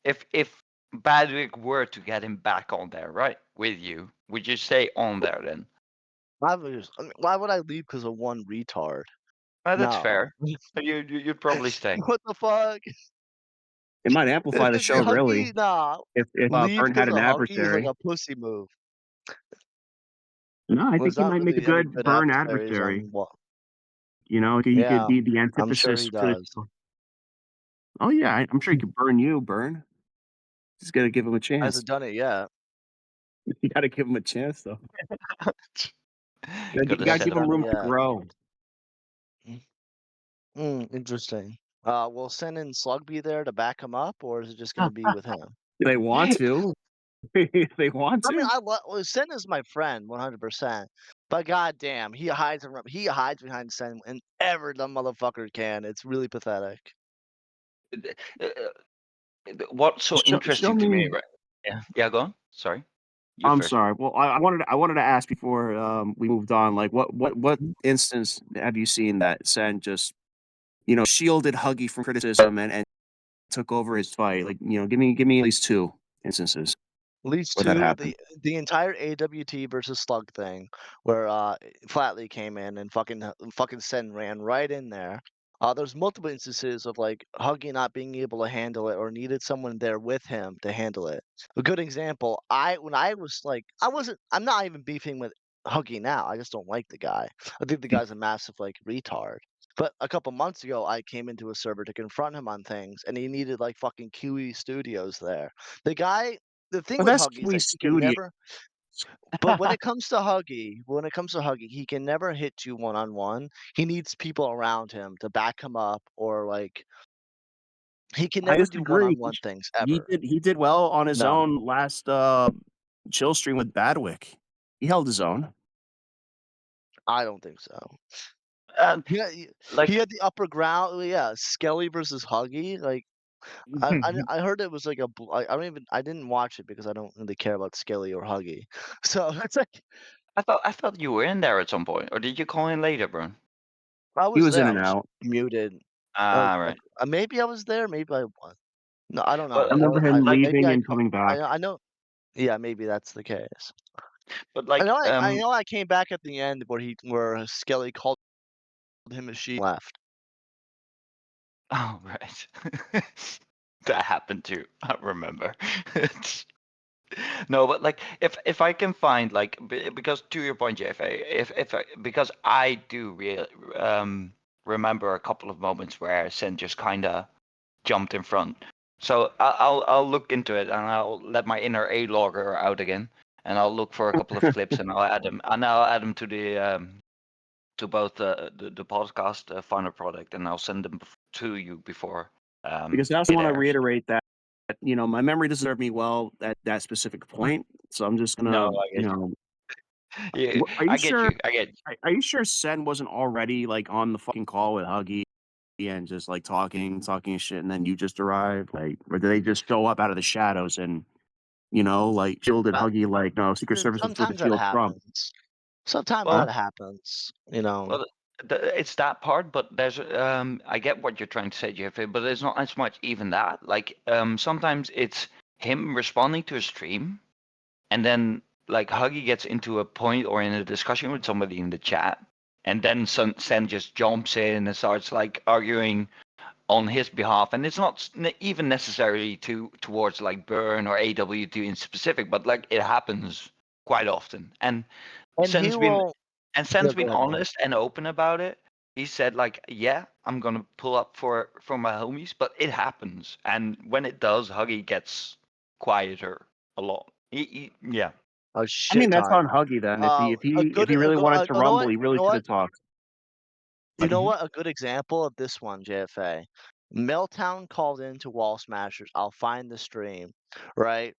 S3: if Badwick were to get him back on there, right? with you, would you stay on there then?
S2: I mean, why would I leave because of one retard?
S3: That's
S2: No.
S3: fair. You'd probably stay.
S2: What the fuck?
S1: It might amplify the show, really,
S2: Huggy, nah.
S1: if
S2: Leave
S1: Burn had
S2: because
S1: an
S2: of Huggy is like
S1: adversary.
S2: a pussy move.
S1: No, I
S2: There's
S1: think he
S2: not
S1: might make a
S2: really any
S1: good
S2: good
S1: Burn
S2: adversaries
S1: adversary.
S2: on what.
S1: You know, he could
S2: Yeah,
S1: be the
S2: I'm sure
S1: antithesis
S2: he
S1: for the.
S2: does.
S1: Oh yeah, I'm sure he could burn you, Burn. Just gotta give him a chance.
S2: Hasn't done it yet.
S1: You gotta give him a chance, though. You
S3: Gotta
S1: gotta
S3: set
S1: give him
S3: him.
S1: room to
S2: Yeah.
S1: grow.
S2: Interesting. Will Sin and Slug be there to back him up, or is it just gonna be with him?
S1: They want to. They want
S2: I mean,
S1: to.
S2: Sin is my friend, 100%. But goddamn, he hides behind Sin whenever the motherfucker can. It's really pathetic.
S3: Uh, What's so
S1: Show
S3: interesting to me,
S1: me.
S3: right? Yeah, go on. Sorry. You
S1: I'm
S3: first.
S1: sorry. Well, I wanted to ask before we moved on. Like, what
S2: Mhm.
S1: instance have you seen that Sen just shielded Huggy from criticism and took over his fight? Like, give me at least 2 instances
S2: At least
S1: where that
S2: 2,
S1: happened.
S2: the entire AWT versus Slug thing, where Flatley came in and fucking Sen ran right in there. There's multiple instances of like Huggy not being able to handle it or needed someone there with him to handle it. A good example, when I was like, I'm not even beefing with Huggy now. I just don't like the guy. I think the guy's a massive like retard. But a couple months ago, I came into a server to confront him on things, and he needed like fucking QE Studios there. The guy, the thing
S1: Well,
S2: with
S1: that's
S2: Huggy is
S1: Kiwi
S2: that he can
S1: Studio.
S2: never. But when it comes to Huggy, he can never hit you one on one. He needs people around him to back him up, or like he can
S1: I
S2: never do one
S1: disagree.
S2: on one things
S1: He
S2: ever.
S1: did well on his
S2: No,
S1: own last chill stream with Badwick. He held his own.
S2: I don't think so.
S3: And
S2: Yeah,
S3: like,
S2: he had the upper ground. Yeah, Skelly versus Huggy. Like I heard it was like I didn't watch it because I don't really care about Skelly or Huggy. So it's like
S3: I thought you were in there at some point, or did you call in later, bro?
S2: I
S1: He
S2: was
S1: was in
S2: there. I
S1: and
S2: was
S1: out.
S2: muted.
S3: Ah, right.
S2: Maybe I was there. Maybe I was. No, I don't know.
S3: But
S1: I remember him
S2: Maybe
S1: leaving
S2: I.
S1: and coming back.
S2: I know. Yeah, maybe that's the case.
S3: but like
S2: I know. I came back at the end where Skelly called him a she left.
S3: oh right. That happened too. I remember. No, but like if I can find like because to your point, JFA, because I do remember a couple of moments where Sin just kind of jumped in front. So I'll look into it and I'll let my inner A logger out again, and I'll look for a couple of clips and I'll add them to the to both the podcast final product, and I'll send them to you before
S1: Because I also
S3: it
S1: want to
S3: airs.
S1: reiterate that my memory doesn't serve me well at that specific point. So I'm just gonna,
S3: No, I get you. Yeah,
S1: Are you
S3: I get
S1: sure?
S3: you. I get you.
S1: Are you sure Sen wasn't already like on the fucking call with Huggy and just like talking shit, and then you just arrived? Like, or did they just show up out of the shadows and like shielded
S3: Uh,
S1: Huggy? Like, no, Secret Service was supposed to
S2: Sometimes that
S1: shield Trump.
S2: happens. Sometimes
S3: well,
S2: that happens. You know.
S3: well, it's that part, but there's I get what you're trying to say, Jeffrey, but it's not as much even that. Like sometimes it's him responding to a stream, and then like Huggy gets into a point or in a discussion with somebody in the chat, and then Sen just jumps in and starts like arguing on his behalf, and it's not even necessarily towards like Burn or AWT in specific, but like it happens quite often. And
S2: And he
S3: Sen's been
S2: will.
S3: Sen's
S2: Go
S3: been
S2: ahead, Mark.
S3: honest and open about it. He said like, yeah, I'm gonna pull up for my homies, but it happens, and when it does, Huggy gets quieter a lot. Yeah.
S2: A
S1: I
S2: shit
S1: mean, that's on
S2: ton.
S1: Huggy then.
S2: A
S1: If
S2: good.
S1: he really wanted to
S2: You know
S1: rumble,
S2: what?
S1: he
S2: You
S1: really
S2: know
S1: should
S2: what?
S1: have talked.
S2: You know
S3: Mhm.
S2: what? A good example of this one, JFA. Milltown called into Wall Smashers. I'll find the stream, right?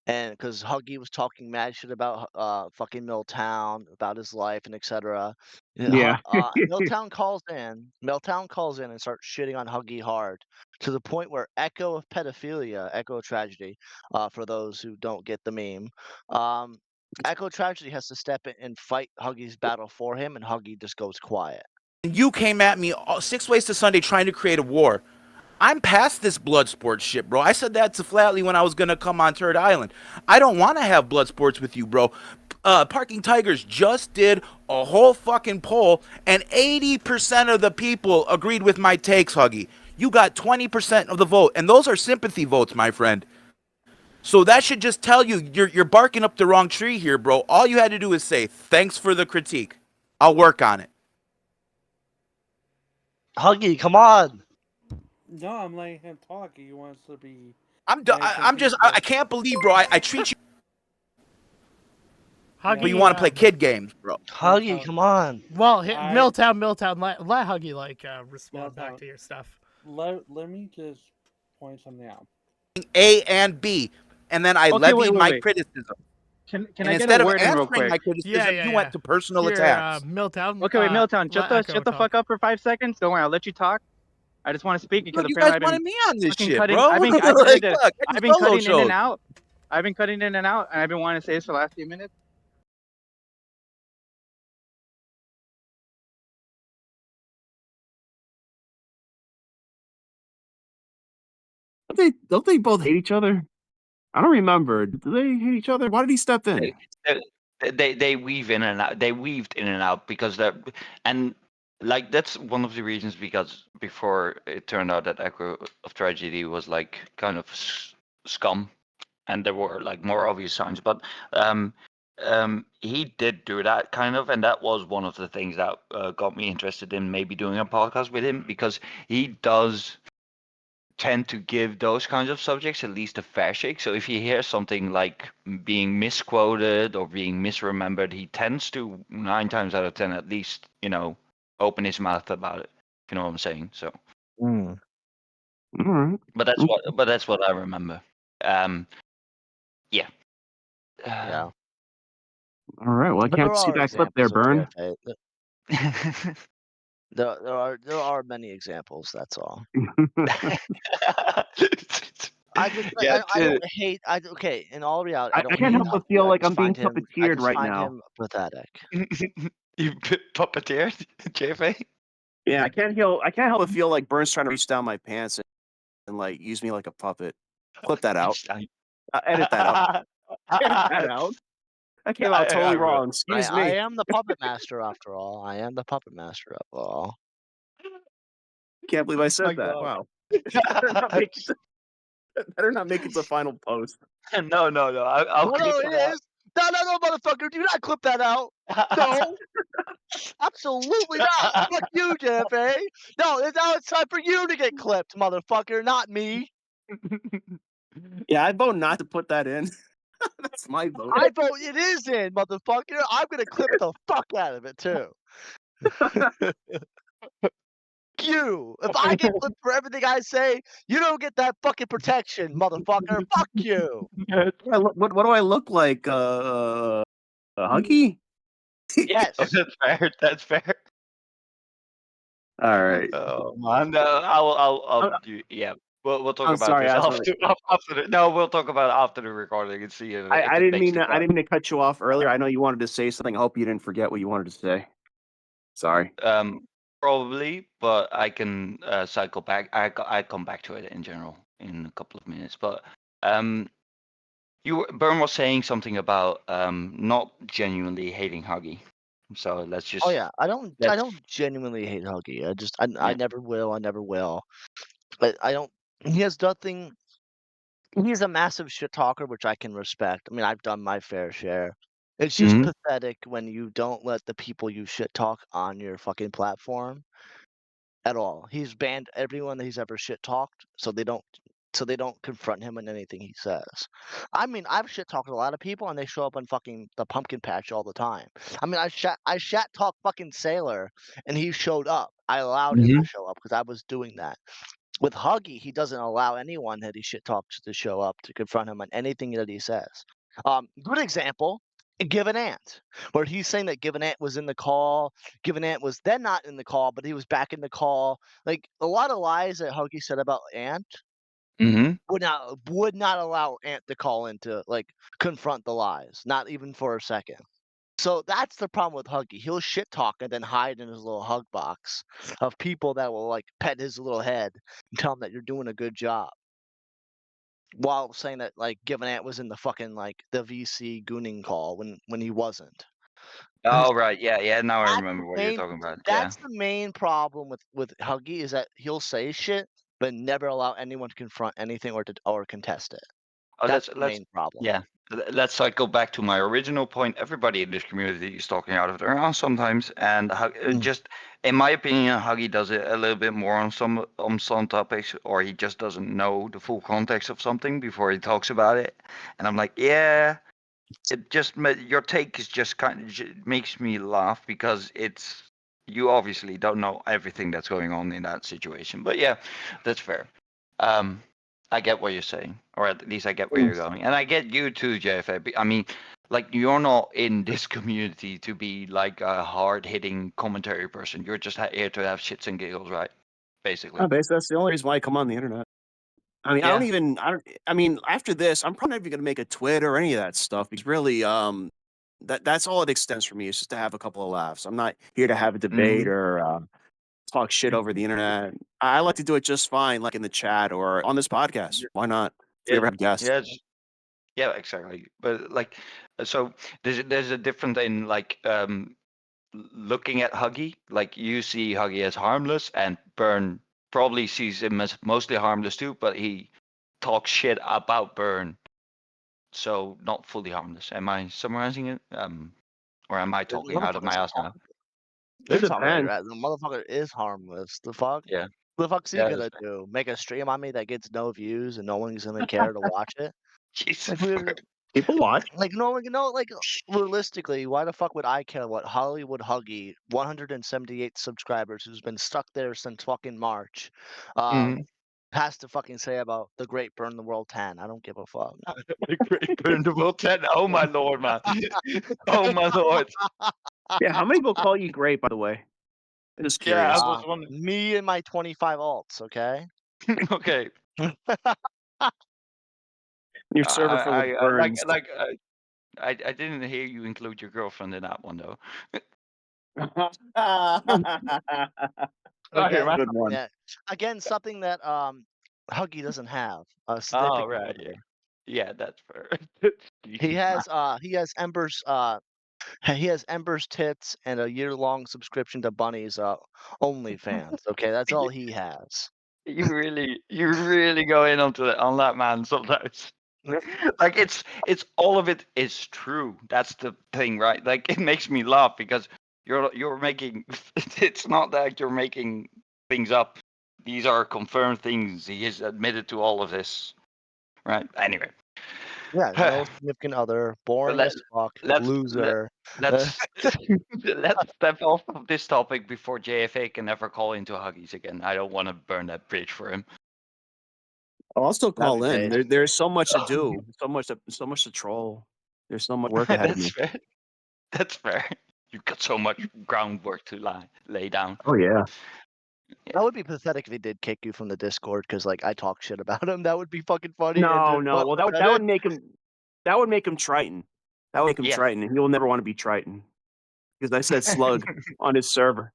S2: And because Huggy was talking mad shit about fucking Milltown, about his life and etc.
S1: Yeah.
S2: Milltown calls in and starts shitting on Huggy hard to the point where Echo of Pedophilia, Echo of Tragedy, for those who don't get the meme, Echo Tragedy has to step in and fight Huggy's battle for him, and Huggy just goes quiet.
S6: You came at me 6 ways to Sunday trying to create a war. I'm past this blood sports shit, bro. I said that to Flatley when I was gonna come on Turd Island. I don't want to have blood sports with you, bro. Parking Tigers just did a whole fucking poll, and 80% of the people agreed with my takes, Huggy. You got 20% of the vote, and those are sympathy votes, my friend. So that should just tell you you're barking up the wrong tree here, bro. All you had to do is say, thanks for the critique. I'll work on it.
S2: Huggy, come on.
S5: No, I'm letting him talk. He wants to be.
S6: I'm just I can't believe, bro. I treat you,
S7: Huggy,
S6: but you want to play kid games, bro.
S2: Huggy, come on.
S7: Well,
S5: I-
S7: Milltown, let Huggy respond
S5: Milltown.
S7: back to your stuff.
S5: Let me just point something out.
S6: A and B, and then I
S8: Okay,
S6: levied
S8: wait,
S6: my
S8: wait.
S6: criticism.
S8: Can
S6: And
S8: I get
S6: instead
S8: a
S6: of
S8: word in real
S6: answering my
S8: quick?
S6: criticism,
S7: Yeah,
S6: you
S7: yeah.
S6: went to personal
S7: Here,
S6: attacks.
S7: Milltown.
S8: Okay, wait, Milltown,
S7: let
S8: shut
S7: Echo
S8: the
S7: talk.
S8: fuck up for 5 seconds. Don't worry, I'll let you talk. I just want to speak because
S6: Look, you
S8: apparently
S6: guys wanted me on this
S8: fucking
S6: shit,
S8: cutting-
S6: bro.
S8: I've been
S6: Like,
S8: cutting
S6: look, I
S8: I've
S6: just
S8: been
S6: solo
S8: cutting in
S6: showed.
S8: and out. I've been cutting in and out, and I've been wanting to say this for the last few minutes.
S1: Don't they both hate each other? I don't remember. Do they hate each other? Why did he step in?
S3: They weave in and out. They weaved in and out because they're, and like that's one of the reasons, because before it turned out that Echo of Tragedy was like kind of scum, and there were like more obvious signs. But he did do that kind of, and that was one of the things that got me interested in maybe doing a podcast with him, because he does tend to give those kinds of subjects at least a fair shake. So if he hears something like being misquoted or being misremembered, he tends to 9 times out of 10 at least, open his mouth about it. If you know what I'm saying. So,
S1: All right.
S3: but that's what I remember. Yeah.
S2: Yeah.
S1: All right. Well, I
S2: But
S1: can't
S2: there
S1: see
S2: are
S1: that clip there,
S2: examples of
S1: Burn.
S2: JFA. There are many examples. That's all. I just
S3: Yeah,
S2: I don't hate. Okay, in all reality, I
S1: I
S2: don't
S1: can't
S2: hate
S1: help but
S2: Huggy.
S1: feel
S2: I
S1: like
S2: just
S1: I'm being
S2: find him. I
S1: puppeteered
S2: just
S1: right
S2: find
S1: now.
S2: him pathetic.
S3: You puppeteered, JFA?
S1: Yeah, I can't help but feel like Burn's trying to reach down my pants and like use me like a puppet. Clip that out. Edit that out. Edit that out. That came out totally wrong. Excuse
S2: I
S1: me.
S2: am the puppet master after all. I am the puppet master after all.
S1: Can't believe I said
S8: My
S1: that.
S8: God.
S1: Wow. Better not make it the final post.
S3: No. I'll
S2: No,
S3: clip
S2: it
S3: that out.
S2: is. No, motherfucker! Do not clip that out. No, absolutely not. Fuck you, JFA. No, now it's time for you to get clipped, motherfucker, not me.
S1: Yeah, I vote not to put that in. That's my vote.
S2: I vote it is in, motherfucker. I'm gonna clip the fuck out of it too. You. If I get clipped for everything I say, you don't get that fucking protection, motherfucker. Fuck you.
S1: What do I look like? Huggy?
S2: Yes.
S3: That's fair. That's fair.
S1: All right.
S3: Oh man, no, I'll do. Yeah, we'll talk
S1: I'm
S3: about
S1: sorry,
S3: this
S1: Ashley.
S3: we'll talk about it after the recording and see if
S1: I
S3: it
S1: didn't
S3: makes
S1: mean
S3: the
S1: to. I didn't mean to cut you off earlier. I know you wanted to say something. I hope you didn't forget what you wanted to say. Sorry.
S3: Probably, but I can cycle back. I come back to it in general in a couple of minutes. But Burn was saying something about not genuinely hating Huggy. So let's just.
S2: Oh yeah, I don't
S3: That's-
S2: genuinely hate Huggy. I
S3: Yeah.
S2: never will. I never will. But I don't. He has nothing. He's a massive shit talker, which I can respect. I mean, I've done my fair share. It's just
S3: Mhm.
S2: pathetic when you don't let the people you shit talk on your fucking platform at all. He's banned everyone that he's ever shit talked, so they don't confront him in anything he says. I mean, I've shit talked a lot of people, and they show up on fucking the pumpkin patch all the time. I mean, I shat talk fucking Sailor, and he showed up. I allowed him to show up because I was doing that. With Huggy, he doesn't allow anyone that he shit talks to show up to confront him on anything that he says. Good example, Given Ant, where he's saying that Given Ant was in the call. Given Ant was then not in the call, but he was back in the call. Like a lot of lies that Huggy said about Ant would not allow Ant to call in to like confront the lies, not even for a second. So that's the problem with Huggy. He'll shit talk and then hide in his little hug box of people that will like pet his little head and tell him that you're doing a good job. While saying that like Given Ant was in the fucking like the VC gooning call when he wasn't.
S3: Oh right, yeah. Now I
S2: That's
S3: remember
S2: the
S3: what you're
S2: main
S3: talking about. Yeah.
S2: that's the main problem with Huggy is that he'll say shit but never allow anyone to confront anything or contest it.
S3: Oh,
S2: That's the
S3: let's
S2: main problem.
S3: yeah. Let's cycle back to my original point. Everybody in this community is talking out of their ass sometimes, and just in my opinion, Huggy does it a little bit more on some topics, or he just doesn't know the full context of something before he talks about it. And I'm like, yeah, it just your take is just kind of makes me laugh because it's you obviously don't know everything that's going on in that situation. But yeah, that's fair. I get what you're saying, or at least I get where you're going, and I get you too, JFA. I mean, like you're not in this community to be like a hard-hitting commentary person. You're just here to have shits and giggles, right? Basically.
S1: Basically, that's the only reason why I come on the internet. I mean, I mean, after this, I'm probably not even gonna make a Twitter or any of that stuff because really, that's all it extends for me is just to have a couple of laughs. I'm not here to have a debate or talk shit over the internet. I like to do it just fine, like in the chat or on this podcast. Why not? If we ever have guests.
S3: Yeah, exactly. But like, so there's a difference in like looking at Huggy. Like you see Huggy as harmless, and Burn probably sees him as mostly harmless too. But he talks shit about Burn, so not fully harmless. Am I summarizing it? Or am I talking out of my ass now?
S1: It
S2: You're talking about
S1: depends.
S2: the motherfucker is harmless. The fuck?
S3: Yeah.
S2: The fuck's he
S3: Yeah,
S2: gonna do? Make a stream on me that gets no views and no one's gonna care to watch it?
S3: Jesus.
S1: People watch.
S2: Like no one, like realistically, why the fuck would I care what Hollywood Huggy, 178 subscribers, who's been stuck there since fucking March, has to fucking say about the Great Burn the World 10? I don't give a fuck.
S3: The Great Burn the World 10. Oh my lord, man. Oh my lord.
S1: Yeah, how many people call you great, by the way? I'm just
S3: Yeah,
S1: curious.
S3: I was wondering.
S2: Me and my 25 alts, okay?
S3: Okay.
S1: Your server full of burns.
S3: I didn't hear you include your girlfriend in that one though.
S2: Again,
S1: Good one.
S2: again, something that Huggy doesn't have.
S3: Oh
S2: Significant
S3: right,
S2: other.
S3: yeah. Yeah, that's fair.
S2: He has Ember's he has Ember's tits and a year-long subscription to Bunny's OnlyFans. Okay, that's all he has.
S3: You really go in on that man sometimes. Like it's all of it is true. That's the thing, right? Like it makes me laugh because you're making it's not that you're making things up. These are confirmed things. He has admitted to all of this. Right? Anyway.
S2: Yeah, no significant other, boring as fuck, loser.
S3: Let's step off of this topic before JFA can ever call into Huggies again. I don't want to burn that bridge for him.
S1: I'll still call
S2: That'd be
S1: in. There's so much to do, so much to troll. There's so much work ahead of me.
S3: Fair. That's fair. You've got so much groundwork to lay down.
S1: Oh yeah.
S2: That would be pathetic if he did kick you from the Discord because like I talk shit about him. That would be fucking funny.
S1: No. Well, that would make him. That would make him Triton. That would make him Triton, and he will never want to be Triton because I said slug on his server.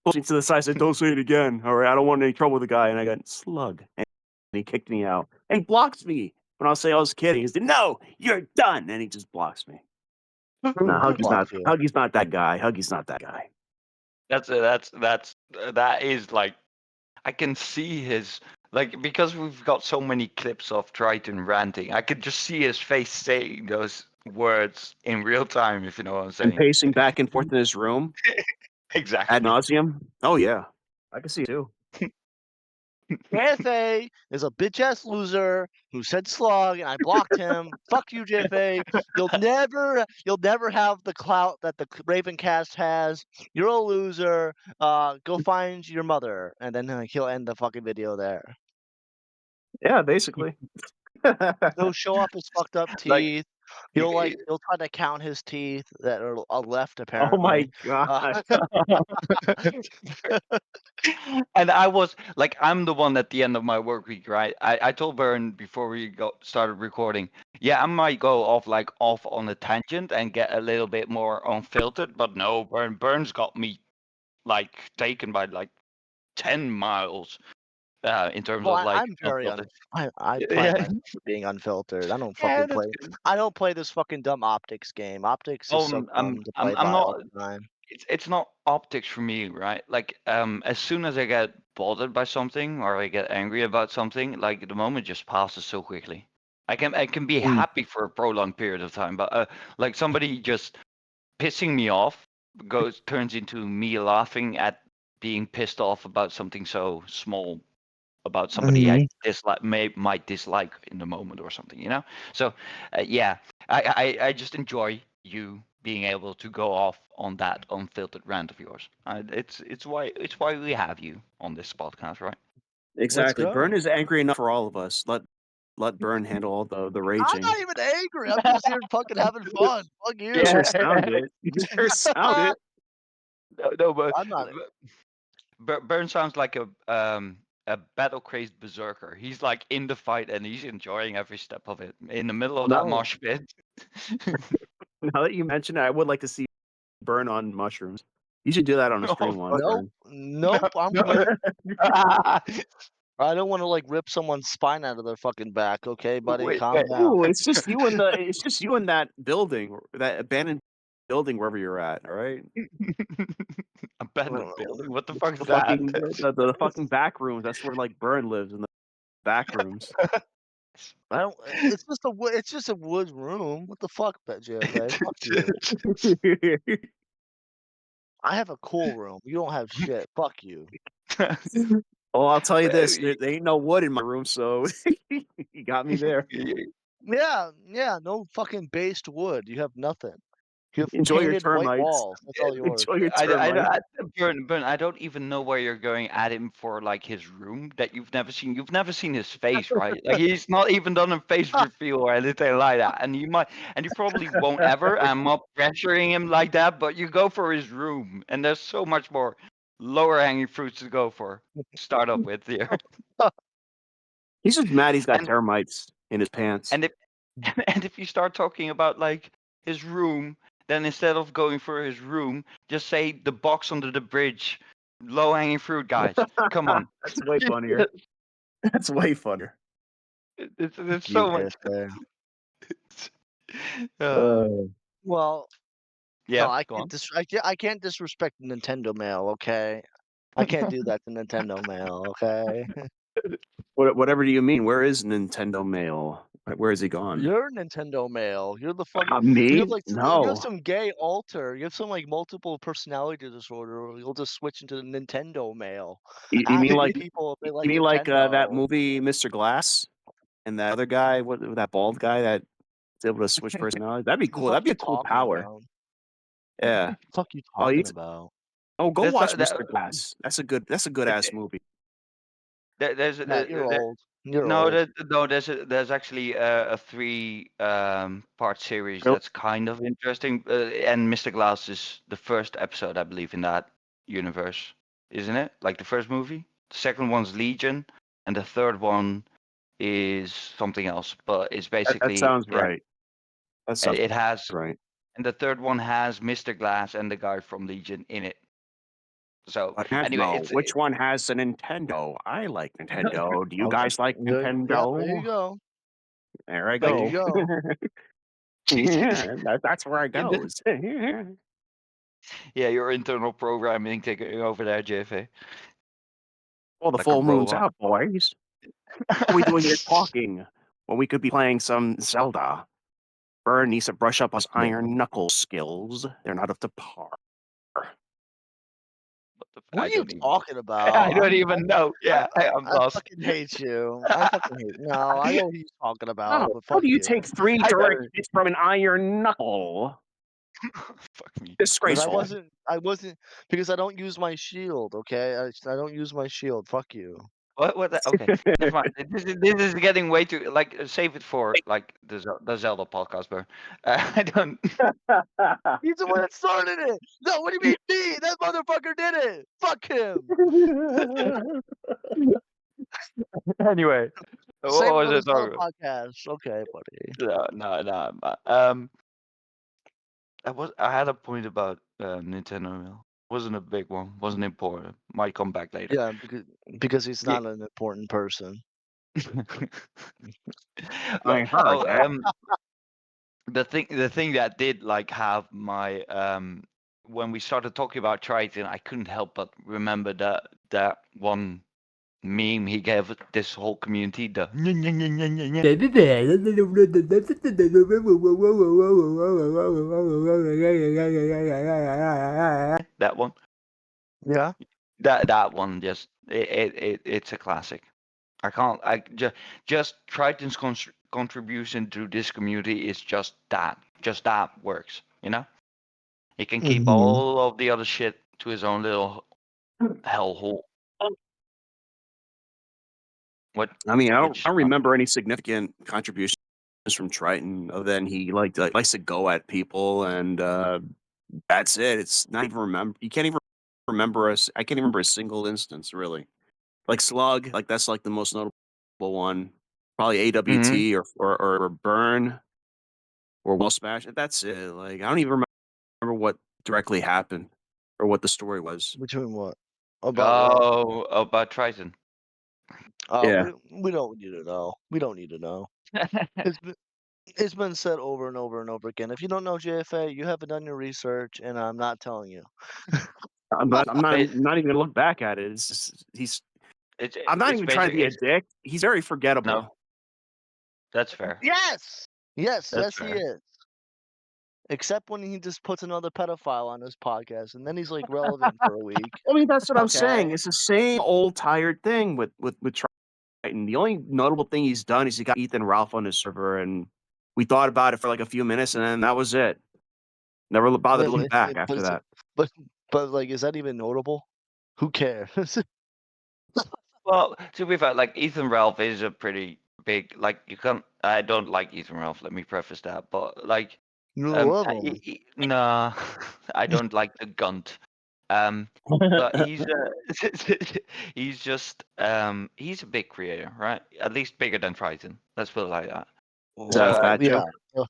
S1: Pulled me to the side, I said, "Don't say it again. All right, I don't want any trouble with the guy." And I got slug, and he kicked me out. And he blocks me when I'll say I was kidding. He said, "No, you're done," and he just blocks me. No, Huggy's not that guy. Huggy's not that guy.
S3: That is like, I can see his, like, because we've got so many clips of Triton ranting, I could just see his face saying those words in real time, if you know what I'm saying.
S1: And pacing back and forth in his room.
S3: Exactly.
S1: Ad nauseum. Oh yeah, I can see it too.
S2: JFA is a bitch ass loser who said slug, and I blocked him. Fuck you, JFA. You'll never have the clout that the Ravencast has. You're a loser. Go find your mother, and then he'll end the fucking video there.
S1: Yeah, basically.
S2: He'll show off his fucked up teeth. He'll try to count his teeth that are left
S1: Oh my
S2: apparently.
S1: god.
S3: And I was like, I'm the one at the end of my work week, right? I told Bern before we started recording, yeah, I might go off on a tangent and get a little bit more unfiltered, but no, Bern's got me like taken by like 10 miles in terms
S2: Well,
S3: of like
S2: I'm very
S3: unfiltered.
S2: I
S3: Yeah,
S2: pride myself for being unfiltered. I don't
S3: yeah,
S2: fucking
S3: that's
S2: play.
S3: good.
S2: I don't play this fucking dumb optics game. Optics is so dumb to play
S3: I'm
S2: by all
S3: not.
S2: the time.
S3: It's not optics for me, right? Like as soon as I get bothered by something or I get angry about something, like the moment just passes so quickly. I can be happy for a prolonged period of time, but like somebody just pissing me off turns into me laughing at being pissed off about something so small about somebody I might dislike in the moment or something, you know. So yeah, I just enjoy you being able to go off on that unfiltered rant of yours. It's why we have you on this podcast, right?
S1: Exactly.
S2: go.
S1: Burn is angry enough for all of us. Let Burn handle all the
S2: I'm
S1: raging.
S2: not even angry. I'm just here fucking having fun. Fuck you.
S1: You sure sound it. You sure sound it.
S3: No, but
S2: I'm not.
S3: Burn sounds like a battle crazed berserker. He's like in the fight and he's enjoying every step of it. In the middle of that
S1: No.
S3: mosh pit.
S1: Now that you mention it, I would like to see Burn on mushrooms. You should do that on a stream once.
S2: Nope.
S1: Burn.
S2: Nope. I'm good. I don't want to like rip someone's spine out of their fucking back. Okay, buddy,
S3: Wait,
S2: calm
S3: wait.
S2: down.
S1: Ooh, it's just you in the. It's just you in that building, that abandoned building, wherever you're at. All right.
S3: Abandoned building. What the fuck is
S1: The
S3: that?
S1: fucking the fucking back rooms. That's where like Burn lives, in the back rooms.
S2: I don't. It's just a wood. It's just a wood room. What the fuck, JFA? Fuck you. I have a cool room. You don't have shit. Fuck you.
S1: Oh, I'll tell you this: there ain't no wood in my room, so you got me there.
S2: Yeah. No fucking based wood. You have nothing. You have
S1: Enjoy your
S2: painted white
S1: termites.
S2: walls. That's all yours.
S1: Enjoy your termites.
S3: Burn, I don't even know why you're going at him for like his room that you've never seen. You've never seen his face, right? Like he's not even done a face reveal or anything like that. And you probably won't ever. I'm not pressuring him like that, but you go for his room, and there's so much more lower hanging fruits to go for. Start up with here.
S1: He's just mad he's got termites in his pants.
S3: And if you start talking about like his room, then instead of going for his room, just say the box under the bridge. Low hanging fruit, guys. Come on.
S1: That's way funnier. That's way funnier.
S3: It's so much.
S2: Well,
S3: Yeah.
S2: no, I can't disrespect Nintendo Mail. Okay, I can't do that to Nintendo Mail. Okay,
S1: Whatever do you mean? Where is Nintendo Mail? Where is he gone?
S2: you're Nintendo Mail. You're the fucking.
S1: Me?
S2: You have like you
S1: No.
S2: have some gay alter. You have some like multiple personality disorder. Or you'll just switch into the Nintendo Mail.
S1: You mean like
S2: people? If they like
S1: you mean like that
S2: Nintendo.
S1: movie Mr. Glass and that other guy, that bald guy that's able to switch personalities? That'd be
S2: The
S1: cool.
S2: fuck
S1: That'd be
S2: you
S1: a cool
S2: talking
S1: power.
S2: about?
S1: Yeah.
S2: What the fuck you
S1: Oh, you
S2: talking about?
S1: Oh, go
S3: That's
S1: watch
S3: not-
S1: Mr. Glass. That's a good ass movie.
S2: Matt, you're old. You're
S3: No,
S2: old.
S3: there's actually a 3 part series
S1: Nope.
S3: that's kind of interesting. And Mr. Glass is the first episode, I believe, in that universe, isn't it? Like the first movie. The second one's Legion, and the third one is something else. But it's basically
S1: That sounds right. That sounds
S3: It has,
S1: right.
S3: and the third one has Mr. Glass and the guy from Legion in it. So anyway,
S1: Nintendo, which one has a Nintendo? I like Nintendo. Do you
S2: Okay.
S1: guys like
S2: Yeah,
S1: Nintendo?
S2: there you go.
S1: There I
S2: There
S1: go.
S2: you go.
S1: Yeah, that's where I goes.
S3: yeah, your internal programming taking over there, JFA.
S1: Well, the
S3: Like a
S1: full moon's
S3: robot.
S1: out, boys. What are we doing here talking when we could be playing some Zelda? Burn needs to brush up his iron knuckle skills. They're not up to par.
S2: What are you talking about?
S3: I don't even know. Yeah, I'm
S2: I
S3: lost.
S2: fucking hate you. I fucking hate. No, I know what he's talking about.
S1: Oh,
S2: But
S1: how
S2: fuck
S1: do you
S2: you.
S1: take 3
S3: I
S1: direct
S3: don't-
S1: hits from an iron knuckle?
S3: Fuck me.
S2: But
S1: Disgraceful.
S2: I wasn't because I don't use my shield. Okay, I don't use my shield. Fuck you.
S3: What? Okay, never mind. This is getting way too like. Save it for like the Zelda podcast, bro. I don't.
S2: He's the one that started it. No, what do you mean me? That motherfucker did it. Fuck him.
S3: Anyway, what
S2: Same
S3: was
S2: for the
S3: it talking
S2: Zelda
S3: about?
S2: podcast. Okay, buddy.
S3: No. I had a point about Nintendo. Wasn't a big one. Wasn't important. Might come back later.
S2: Yeah, because he's
S3: Yeah.
S2: not an important person.
S3: But,
S1: heard that.
S3: the thing that did like have my when we started talking about Triton, I couldn't help but remember that one meme he gave this whole community. That one.
S2: Yeah.
S3: That one just it's a classic. I just Triton's contribution to this community is just that works, you know. He can keep all of the other shit to his own little hellhole. What?
S1: I mean, I
S3: Which
S1: don't remember any significant contributions from Triton other than he likes to go at people, and that's it. It's not even remember. You can't even remember us. I can't even remember a single instance really. Like Slug, like that's like the most notable one. Probably AWT or Burn or Well Smash. That's it. Like I don't even remember what directly happened or what the story was.
S2: Between what? About what?
S3: about Triton.
S2: Oh,
S1: Yeah.
S2: we don't need to know. We don't need to know. It's been said over and over and over again. If you don't know JFA, you haven't done your research, and I'm not telling you.
S1: I'm not even gonna look back at it. It's just I'm not even trying to be a dick. He's very forgettable.
S3: No, that's fair.
S2: Yes,
S3: That's
S2: he
S3: fair.
S2: is. Except when he just puts another pedophile on his podcast, and then he's like relevant for a week.
S1: I mean, that's what I'm saying.
S2: Okay.
S1: It's the same old tired thing with Triton. The only notable thing he's done is he got Ethan Ralph on his server, and we thought about it for like a few minutes, and then that was it. Never bothered to look back after that.
S2: But like, is that even notable? Who cares?
S3: Well, to be fair, like Ethan Ralph is a pretty big like you can't. I don't like Ethan Ralph. Let me preface that, but like.
S2: You love him.
S3: Nah, I don't like the Gunt. But he's he's just he's a big creator, right? At least bigger than Triton. Let's put it like that.
S1: Is that a fat
S2: yeah.
S1: joke?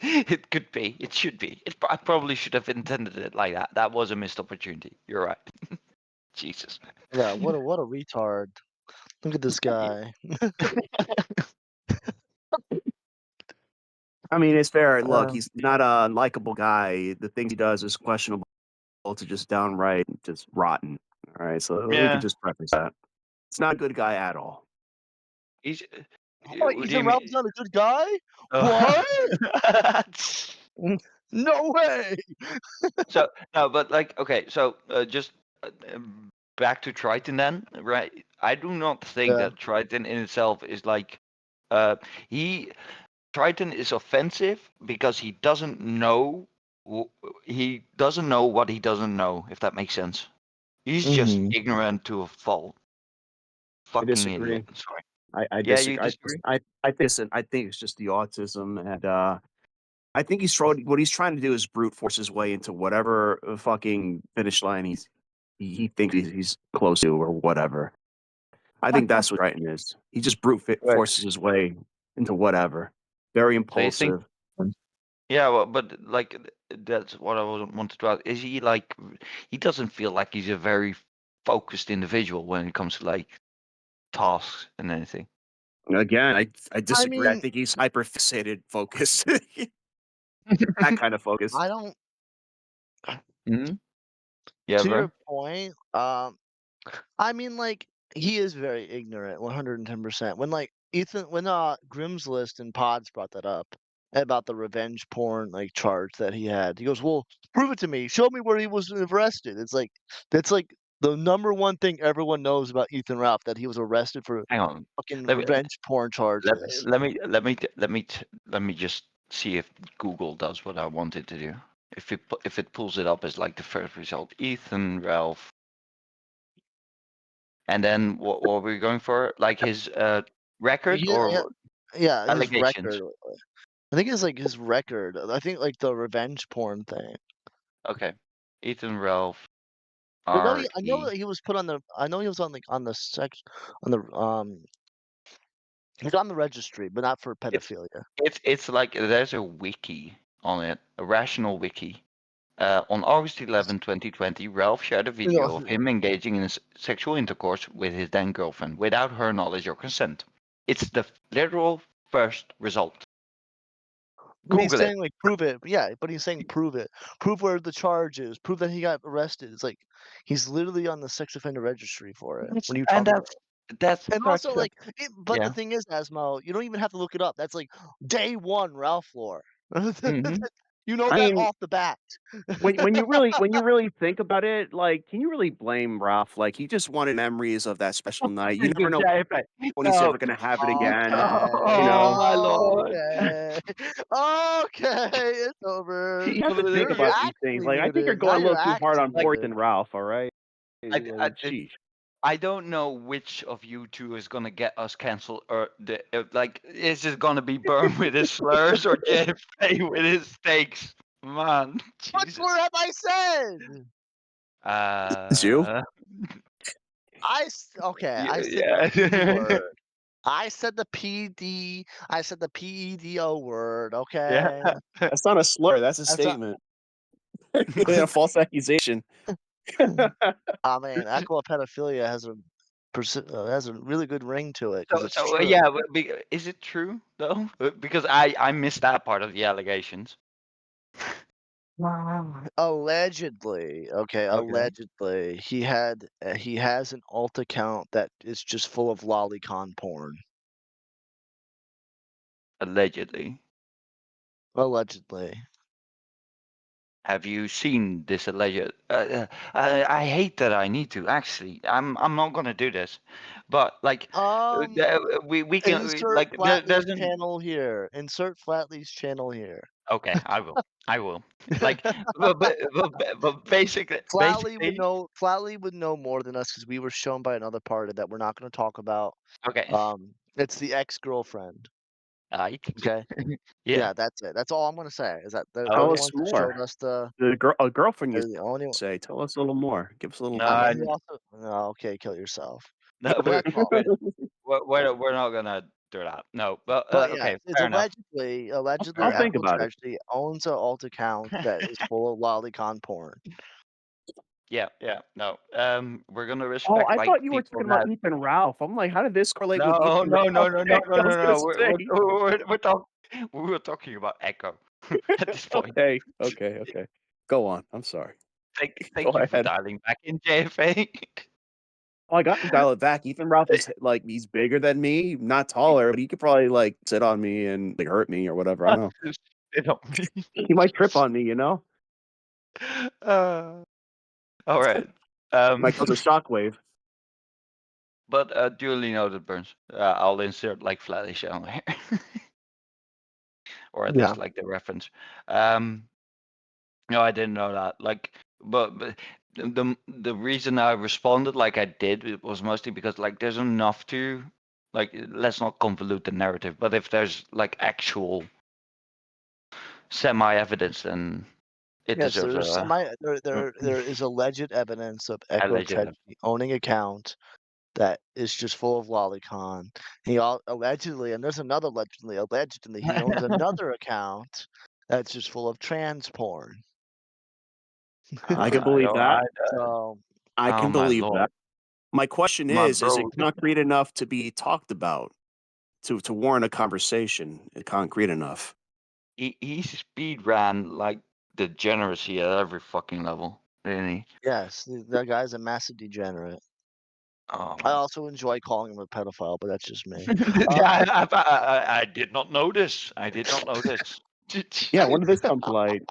S3: It could be. It should be. I probably should have intended it like that. That was a missed opportunity. You're right. Jesus.
S2: Yeah, what a retard. Look at this guy.
S1: I mean, it's fair. Look, he's not a likable guy. The things he does is questionable to just downright just rotten. All right, so we can just preface that. It's not a good guy at all.
S3: He's
S2: What, Ethan Ralph's not a good guy?
S3: What?
S2: No way.
S3: So no, but like okay, so just back to Triton then, right? I do not think that Triton in itself is like Triton is offensive because he doesn't know what he doesn't know, if that makes sense. He's just ignorant to a fault. Fucking
S1: disagree.
S3: idiot. Sorry.
S1: I
S3: Yeah,
S1: disagree.
S3: you disagree?
S1: I think it's just the autism, and I think what he's trying to do is brute force his way into whatever fucking finish line he thinks he's close to or whatever. I think that's what Triton is. He just brute forces his way into whatever. Very impulsive.
S3: Yeah, well, but like that's what I wanted to ask. Is he like he doesn't feel like he's a very focused individual when it comes to like tasks and anything.
S1: Again, I disagree. I
S2: mean-
S1: think he's hyper fixated, focused. That kind of focus.
S2: I don't.
S3: Yeah,
S2: To
S3: bro.
S2: your point, I mean, like he is very ignorant, 110%. When Grimm's List and Pods brought that up about the revenge porn like charge that he had, he goes, "Well, prove it to me. Show me where he was arrested." It's like that's like the number one thing everyone knows about Ethan Ralph, that he was arrested for
S3: Hang on.
S2: fucking
S3: Let me-
S2: revenge porn charges.
S3: Let me just see if Google does what I want it to do. If it pulls it up as like the first result, Ethan Ralph And then what were we going for? Like his record
S2: Yeah,
S3: or
S2: yeah, his
S3: allegations?
S2: record. I think it's like his record. I think like the revenge porn thing.
S3: Okay. Ethan Ralph.
S2: I know
S3: R.E..
S2: that he was put on the. I know he was on the sex on the He's on the registry, but not for pedophilia.
S3: It's like there's a wiki on it, a rational wiki. On August 11, 2020, Ralph shared a video of him engaging in sexual intercourse with his then girlfriend without her knowledge or consent. It's the literal first result.
S2: But he's
S3: Google it.
S2: saying like prove it. Yeah, but he's saying prove it. Prove where the charge is. Prove that he got arrested. It's like he's literally on the sex offender registry for it. What are you
S3: And
S2: talking about?
S3: that's
S2: And
S3: such
S2: also,
S3: a
S2: like, but
S3: yeah.
S2: the thing is, Asmo, you don't even have to look it up. That's like day one, Ralph lore.
S3: Mhm.
S2: You know
S1: I
S2: that
S1: mean,
S2: off the bat.
S1: when you really think about it, like, can you really blame Ralph? Like, he just wanted memories of that special night. You never know when he's
S3: No.
S1: ever gonna have it again.
S2: Okay,
S1: You know,
S3: my lord.
S2: okay, okay, it's over.
S1: you have to think
S2: You're
S1: about these things.
S2: actually
S1: Like, I think you're
S2: muted. Now
S1: going a
S2: you're
S1: little too hard
S2: actually
S1: on
S3: Like,
S1: Boyd
S2: muted.
S1: and Ralph. All right,
S3: I,
S1: like, sheesh.
S3: I don't know which of you two is gonna get us canceled, or like is it gonna be Burn with his slurs or JFA with his stakes? Man,
S2: What
S3: Jesus.
S2: word have I said?
S1: It's you.
S2: Okay. I said
S3: Yeah.
S2: the P word. I said the PD. I said the PEDO word. Okay.
S3: Yeah.
S1: That's not a slur. That's a
S2: That's not.
S1: statement. A false accusation.
S2: I mean, aqua pedophilia has a really good ring to it because it's
S3: So
S2: true.
S3: yeah, but is it true though? Because I missed that part of the allegations.
S2: Allegedly, okay,
S3: Okay.
S2: allegedly, he has an alt account that is just full of lolicon porn.
S3: Allegedly.
S2: Allegedly.
S3: Have you seen this alleged? I hate that I need to actually. I'm not gonna do this, but like we can
S2: Insert
S3: like
S2: Flatley's
S3: there's an
S2: channel here. Insert Flatley's channel here.
S3: okay. I will like but basically
S2: Flatley would know more than us because we were shown by another party that we're not going to talk about.
S3: okay.
S2: It's the ex-girlfriend.
S3: I
S2: Okay.
S3: yeah.
S2: Yeah, that's it. That's all I'm going to say. Is that they're the
S1: Tell
S2: only
S3: Okay.
S1: us
S2: ones that showed
S1: more.
S2: us the.
S1: A girlfriend, you
S2: They're the only.
S1: say. Tell us a little more. Give us a little
S3: No,
S2: I
S1: more.
S2: mean, he also. No, okay, kill yourself.
S3: no,
S2: But that's all.
S3: we're not gonna do that. No, but
S2: But yeah,
S3: okay,
S2: it's
S3: fair enough.
S2: allegedly
S1: I'll think
S2: Aqua
S1: about it.
S2: Tragedy owns an alt account that is full of lolicon porn.
S3: Yeah, no. We're gonna
S1: Oh,
S3: respect
S1: I
S3: like
S1: thought you were
S3: people
S1: talking about
S3: that.
S1: Ethan Ralph. I'm like, how did this correlate with
S3: No,
S1: Ethan
S3: no, no,
S1: Ralph?
S3: no, no, no,
S1: I
S3: no,
S1: was
S3: no,
S1: gonna
S3: no.
S1: say.
S3: We were talking about Echo at this point.
S1: Okay. Go on. I'm sorry.
S3: Thank
S1: Go
S3: you for
S1: ahead.
S3: dialing back in, JFA.
S1: Oh, I got to dial it back. Ethan Ralph is like he's bigger than me, not taller, but he could probably like sit on me and like hurt me or whatever. I don't know.
S3: Spit on me.
S1: He might trip on me, you know.
S3: All right.
S1: Might cause a shockwave.
S3: But duly noted, Burns. I'll insert like Flatty channel here, or at
S2: Yeah.
S3: least like the reference. No, I didn't know that. Like, but the reason I responded like I did it was mostly because like there's enough to like let's not convolute the narrative. But if there's like actual semi evidence, then it
S2: Yes,
S3: deserves
S2: there's
S3: a
S2: there is alleged evidence of Echo
S3: alleged.
S2: Tragedy owning account that is just full of lolicon. Allegedly, and there's another allegedly he owns another account that's just full of trans porn.
S1: I can
S3: I
S1: believe
S3: don't.
S1: that.
S2: So
S1: I
S3: Oh
S1: can
S3: my
S1: believe that.
S3: lord,
S1: My question
S3: my
S1: is it
S3: bro.
S1: concrete enough to be talked about to warrant a conversation? Concrete enough?
S3: He speed ran like degeneracy at every fucking level, didn't he?
S2: yes, that guy's a massive degenerate.
S3: Oh
S2: I
S3: my.
S2: also enjoy calling him a pedophile, but that's just me.
S3: Yeah, I did not know this. I did not know this.
S1: Yeah. When did this come to light?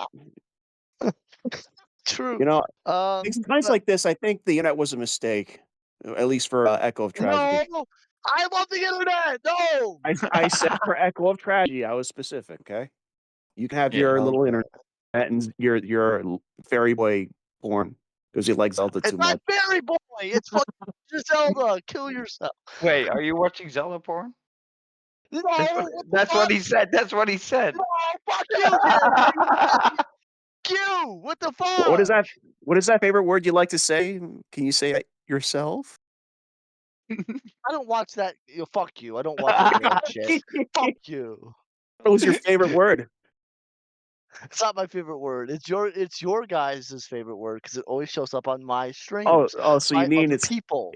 S2: True.
S1: You know,
S2: Um,
S1: times like this, I think the internet was a mistake, at least for Echo of Tragedy.
S2: no, I love the internet. No.
S1: I said for Echo of Tragedy, I was specific. Okay, you can have
S3: Yeah.
S1: your little
S2: Okay.
S1: internet and your fairy boy porn. because he likes Zelda
S2: It's
S1: too
S2: not
S1: much.
S2: Fairy Boy. It's fucking Zelda. Kill yourself.
S3: Wait, are you watching Zelda porn?
S2: No,
S3: That's what he said. That's what he said.
S2: No, fuck you, JP. You. What the fuck?
S1: What is that? What is that favorite word you like to say? Can you say it yourself?
S2: I don't watch that. Fuck you. I don't watch any of that shit. Fuck you.
S1: What was your favorite word?
S2: It's not my favorite word. It's your guys' favorite word because it always shows up on my streams.
S1: So you
S2: by
S1: mean
S2: other
S1: it's
S2: people.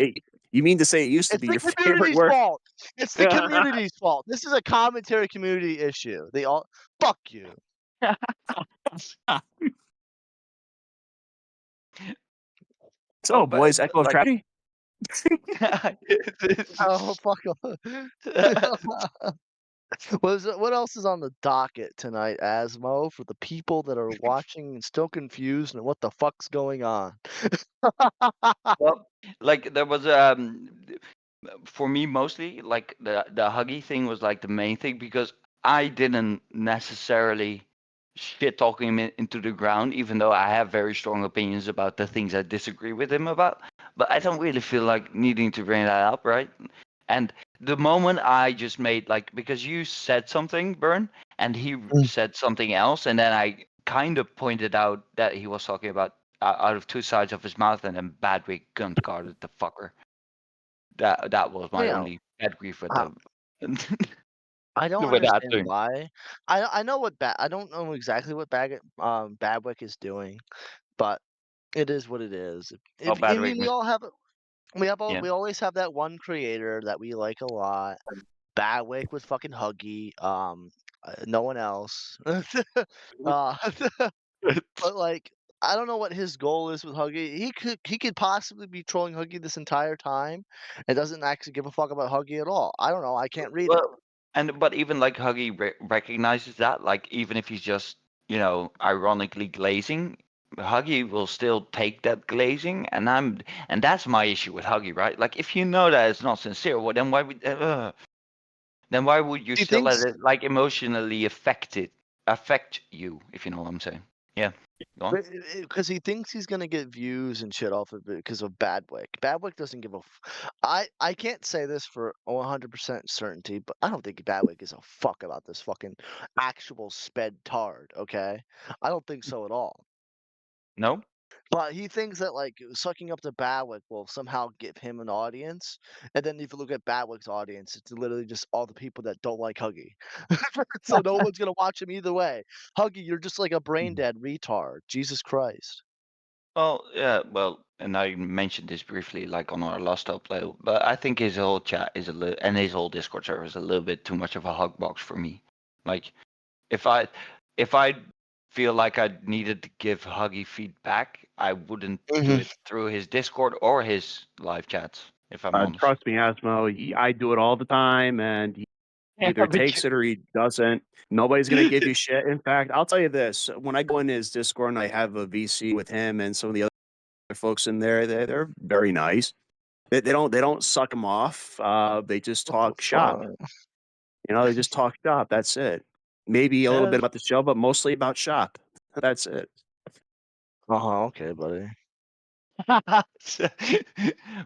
S1: you mean to say it used to
S2: It's
S1: be
S2: the
S1: your favorite
S2: community's
S1: word?
S2: fault. It's the community's fault. This is a commentary community issue. They all fuck you.
S1: So,
S3: Oh, but
S1: boys, Echo of
S3: like-
S1: Tragedy?
S2: Oh fuck off. What else is on the docket tonight, Asmo, for the people that are watching and still confused and what the fuck's going on?
S3: Well, like there was for me mostly like the Huggy thing was like the main thing because I didn't necessarily shit talking him into the ground, even though I have very strong opinions about the things I disagree with him about. But I don't really feel like needing to bring that up, right? And the moment I just made like because you said something, Bern, and he said something else, and then I kind of pointed out that he was talking about out of two sides of his mouth, and then Badwick gunt guarded the fucker. That was my
S2: Yeah.
S3: only bad grief with
S2: Uh,
S3: them.
S2: I don't
S3: With that
S2: understand
S3: thing.
S2: why. I know what I don't know exactly what Badwick is doing, but it is what it is. I
S3: Badwick
S2: mean, we
S3: was-
S2: all have
S3: Yeah.
S2: we always have that one creator that we like a lot. Badwick with fucking Huggy. No one else. But like, I don't know what his goal is with Huggy. He could possibly be trolling Huggy this entire time, and doesn't actually give a fuck about Huggy at all. I don't know. I can't read it.
S3: Well, but even like Huggy recognizes that, like even if he's just ironically glazing, Huggy will still take that glazing, and that's my issue with Huggy, right? Like if you know that it's not sincere, well then why would you
S2: He
S3: still let
S2: thinks-
S3: it like emotionally affect you, if you know what I'm saying? Yeah. Go on.
S2: Because he thinks he's gonna get views and shit off of it because of Badwick. Badwick doesn't give a. I can't say this for 100% certainty, but I don't think Badwick gives a fuck about this fucking actual sped tard. Okay, I don't think so at all.
S3: No?
S2: But he thinks that like sucking up to Badwick will somehow give him an audience, and then if you look at Badwick's audience, it's literally just all the people that don't like Huggy. So no one's gonna watch him either way. Huggy, you're just like a brain dead retard. Jesus Christ.
S3: Well, yeah, and I mentioned this briefly, like on our last upload, but I think his whole chat is and his whole Discord server is a little bit too much of a hug box for me. Like, if I feel like I needed to give Huggy feedback, I wouldn't do it through his Discord or his live chats. If I'm honest.
S1: Trust me, Asmo, I do it all the time, and he either takes it or he doesn't. Nobody's gonna give you shit. In fact, I'll tell you this: when I go in his Discord and I have a VC with him and some of the other folks in there, they're very nice. They don't suck him off. They just talk shop. They just talk shop. That's it. Maybe a little bit about the show, but mostly about shop. That's it.
S2: Okay, buddy.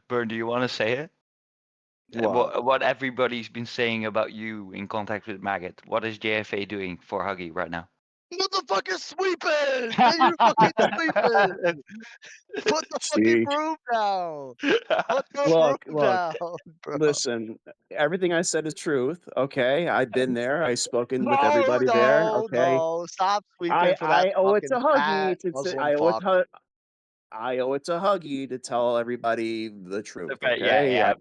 S3: Bern, do you want to say it? What everybody's been saying about you in contact with Maggot. What is JFA doing for Huggy right now?
S2: Motherfucker sweeping! Man, you're fucking sweeping! Put the fucking broom down! Put the broom down, bro.
S1: Listen, everything I said is truth. Okay, I've been there. I've spoken with everybody there. Okay,
S2: No, stop sweeping for that
S1: I owe it to
S2: fucking
S1: Huggy
S2: fat
S1: to say,
S2: Muslim fuck.
S1: I owe it to Huggy to tell everybody the truth.
S3: Okay,
S1: Okay,
S3: yeah,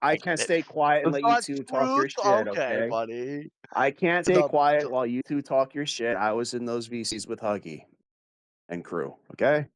S1: I can't stay quiet and
S2: It's
S1: let you
S2: not
S1: two talk your
S2: truth?
S1: shit.
S2: Okay,
S1: Okay,
S2: buddy.
S1: I can't stay
S2: No,
S1: quiet while you two talk your shit. I was in those VCs with Huggy and crew. Okay.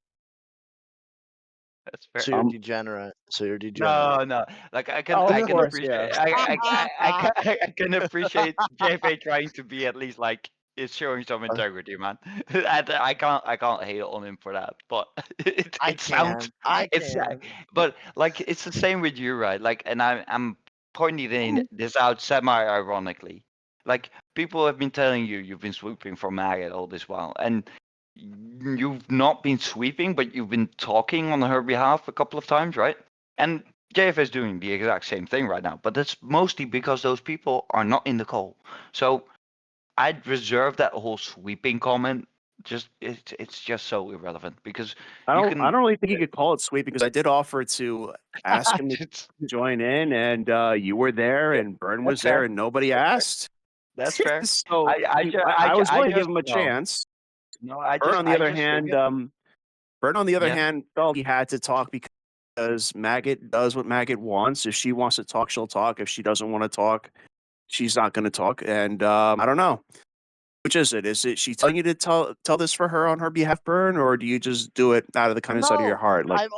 S3: That's fair.
S2: So you're degenerate. So you're degenerate.
S3: No. Like I can,
S1: Oh,
S3: I
S1: of
S3: can
S1: course,
S3: appreciate.
S1: yeah.
S3: I can appreciate JFA trying to be at least like is showing some integrity, man. I can't hate on him for that, but it sounds.
S2: I
S3: It's
S2: can.
S3: but like it's the same with you, right? Like, and I'm pointing this out semi-ironically. Like people have been telling you've been swooping for Maggot all this while, and you've not been sweeping, but you've been talking on her behalf a couple of times, right? And JF is doing the exact same thing right now, but that's mostly because those people are not in the call. So I'd reserve that whole sweeping comment. Just it's just so irrelevant because
S1: I
S3: you
S1: don't.
S3: can.
S1: I don't really think you could call it sweet because I did offer to ask him to
S3: It's-
S1: join in, and you were there,
S3: Yeah,
S1: and Byrne
S3: that's
S1: was there,
S3: fair.
S1: and nobody
S3: That's fair.
S1: asked.
S3: That's fair.
S1: So
S3: I
S1: I was willing to give
S3: just
S1: him a
S3: no.
S1: chance.
S3: No,
S1: Byrne, on the
S3: I
S1: other
S3: just
S1: hand,
S3: figured.
S1: Byrne, on the other
S3: Yeah.
S1: hand, felt he had to talk because Maggot does what Maggot wants. If she wants to talk, she'll talk. If she doesn't want to talk, she's not going to talk. And I don't know. Which is it? Is it she telling you to tell this for her on her behalf, Byrne, or do you just do it out of the kindness out of your
S2: No,
S1: heart? Like,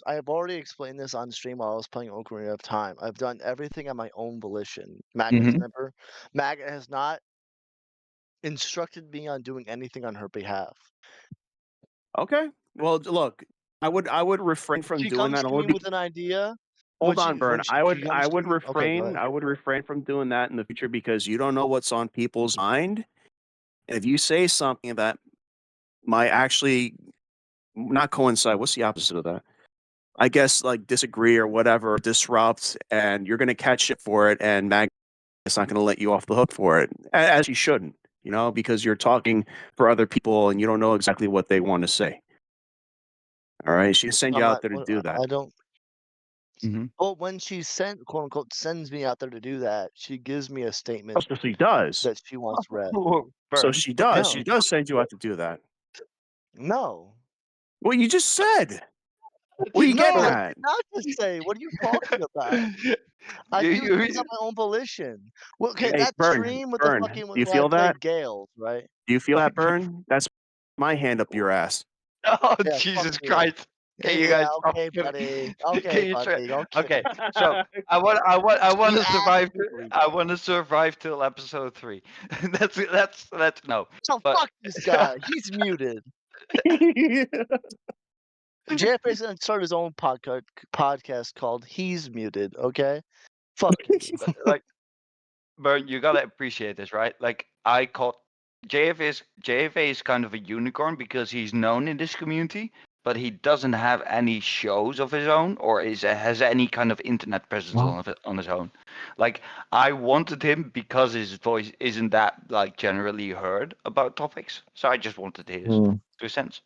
S2: I've already explained this on stream while I was playing Ocarina of Time. I've done everything on my own volition. Maggot's
S3: Mhm.
S2: never, Maggot has not instructed me on doing anything on her behalf.
S1: okay, well, look, I would refrain from
S2: She
S1: doing
S2: comes
S1: that
S2: to
S1: only
S2: me with an idea.
S1: Hold on, Byrne.
S2: She comes to me. Okay, go ahead.
S1: I would refrain from doing that in the future because you don't know what's on people's mind. And if you say something that might actually not coincide, what's the opposite of that? I guess like disagree or whatever, disrupt, and you're gonna catch shit for it, and Mag is not gonna let you off the hook for it, as you shouldn't, because you're talking for other people and you don't know exactly what they want to say. All right, she didn't send you
S2: I'm
S1: out
S2: not.
S1: there to do that.
S2: I don't.
S3: Mhm.
S2: Well, when she quote unquote sends me out there to do that, she gives me a
S1: Oh,
S2: statement
S1: so she does.
S2: that she wants read.
S1: So
S3: Burn.
S1: she does.
S2: No,
S1: She does send you out to do that.
S2: no,
S1: Well, you just said. What are you
S2: no.
S1: getting
S2: I
S1: at?
S2: did not just say. What are you talking about? I
S3: You-
S2: do
S3: you-
S2: things on my own volition. Well, okay,
S1: Hey,
S2: that
S1: Burn,
S2: stream with the
S1: Burn.
S2: fucking
S1: Do you
S2: when I
S1: feel that?
S2: played Gales, right?
S1: Do you feel that, Burn? That's my hand up your ass.
S3: Oh
S2: Yeah, fuck
S3: Jesus
S2: you.
S3: Christ! Can you
S2: Yeah,
S3: guys stop?
S2: okay, buddy.
S3: Can
S2: Okay,
S3: you try?
S2: buddy. Okay.
S3: Okay, so I want
S2: You
S3: to
S2: ass
S3: survive.
S2: slippery.
S3: I want to survive till episode 3. That's no.
S2: So
S3: But
S2: fuck this guy. He's muted. JFA's gonna start his own podcast called "He's Muted." Okay, fuck you.
S3: like, but you gotta appreciate this, right? Like I caught JFA is kind of a unicorn because he's known in this community, but he doesn't have any shows of his own or has any kind of internet presence on his own. Like I wanted him because his voice isn't that like generally heard about topics, so I just wanted his 2 cents.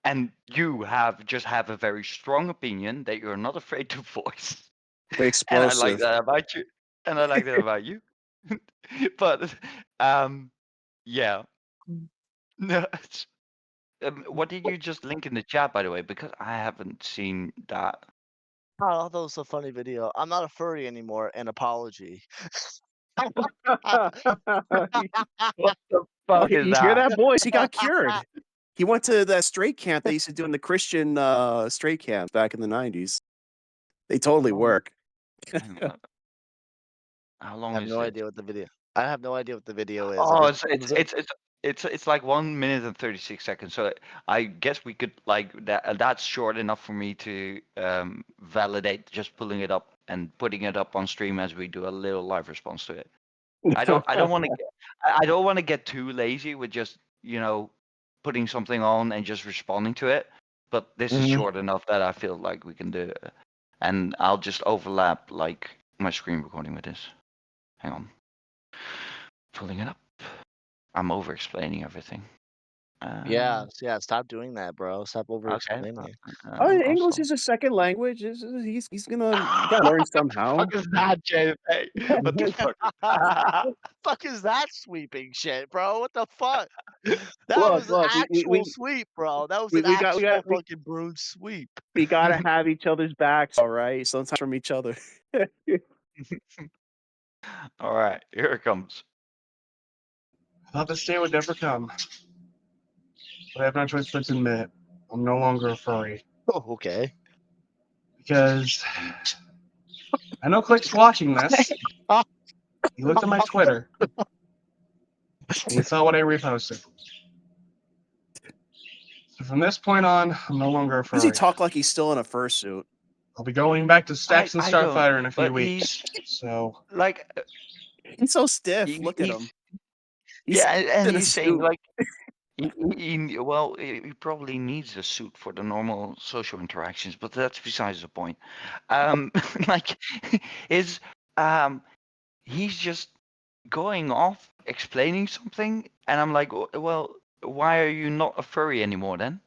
S3: And you have a very strong opinion that you're not afraid to voice. And I like
S1: Explosive.
S3: that about you. And I like that about you. But yeah. No, what did you just link in the chat, by the way? Because I haven't seen that.
S2: Oh, that was a funny video. I'm not a furry anymore. An apology.
S3: What the
S1: Oh,
S3: fuck is
S1: you hear
S3: that?
S1: that, boys? He got cured. He went to that straight camp they used to do in the Christian straight camps back in the 90s. They totally
S3: Oh.
S1: work.
S3: Hang on. How
S2: I
S3: long
S2: have
S3: is
S2: no
S3: it?
S2: idea what the video. I have no idea what the video is.
S3: Oh,
S2: I just-
S3: it's like 1 minute and 36 seconds. So I guess we could like that. That's short enough for me to validate just pulling it up and putting it up on stream as we do a little live response to it. I don't want to. I don't want to get too lazy with just putting something on and just responding to it. But this is
S1: Mhm.
S3: short enough that I feel like we can do it. And I'll just overlap like my screen recording with this. Hang on. Pulling it up. I'm over explaining everything.
S2: yeah, stop doing that, bro. Stop over
S3: Okay.
S2: explaining it.
S1: Oh,
S3: I'll
S1: English
S3: stop.
S1: is a second language. He's gotta learn somehow.
S3: What the fuck is that, JFA? What the fuck?
S2: Fuck is that sweeping shit, bro? What the fuck? That
S1: Look,
S2: was an
S1: look,
S2: actual sweep, bro. That was
S1: we
S2: an
S1: got
S2: actual fucking broom sweep.
S1: we gotta have each other's backs, all right? Sometimes from each other.
S3: All right, here it comes.
S9: Thought this day would never come. But I have no choice but to admit I'm no longer a furry.
S2: Oh, okay.
S9: Because I know Click's watching this. He looked at my Twitter. And he saw what I reposted. So from this point on, I'm no longer a
S1: Why does he
S9: furry.
S1: talk like he's still in a fursuit?
S9: I'll be going back to Stacks and
S3: I don't,
S9: Starfighter in a few
S3: but
S9: weeks. So
S3: Like,
S1: He's so stiff.
S3: he-
S1: Look at
S3: he's-
S1: him. He's
S3: yeah, and
S1: in a
S3: he's saying
S1: suit.
S3: like, Well, he probably needs a suit for the normal social interactions, but that's besides the point. Like, is he's just going off explaining something, and I'm like, well, why are you not a furry anymore then?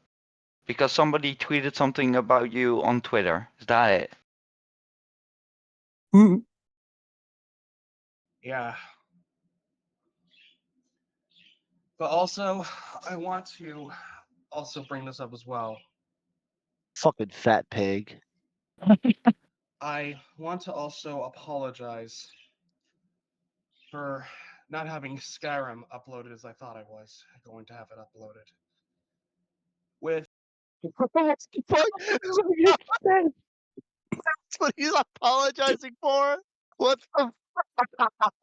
S3: Because somebody tweeted something about you on Twitter. Is that it?
S9: Yeah. But also, I want to also bring this up as well.
S2: Fucking fat pig.
S9: I want to also apologize for not having Skyrim uploaded as I thought I was going to have it uploaded. With
S2: That's what he's apologizing for. What the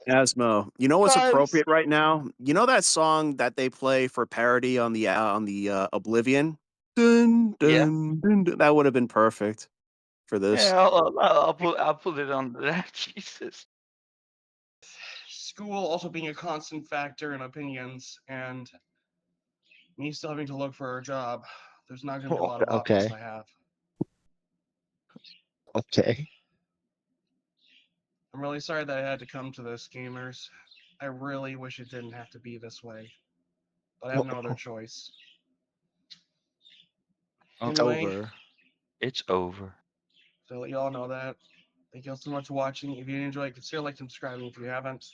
S1: Asmo, you know what's
S2: Guys.
S1: appropriate right now? You know that song that they play for parody on the Oblivion? Dun,
S3: Yeah.
S1: dun, dun, dun. That would have been perfect for this.
S3: Yeah, I'll put it on that. Jesus.
S9: school also being a constant factor in opinions and me still having to look for a job, there's not going to be a lot of options
S2: Okay.
S9: I have.
S2: Okay.
S9: I'm really sorry that I had to come to this, gamers. I really wish it didn't have to be this way, but I have no other choice.
S2: It's
S9: Anyway,
S2: over.
S3: It's over.
S9: so let you all know that. Thank you all so much for watching. If you enjoyed, consider liking and subscribing if you haven't.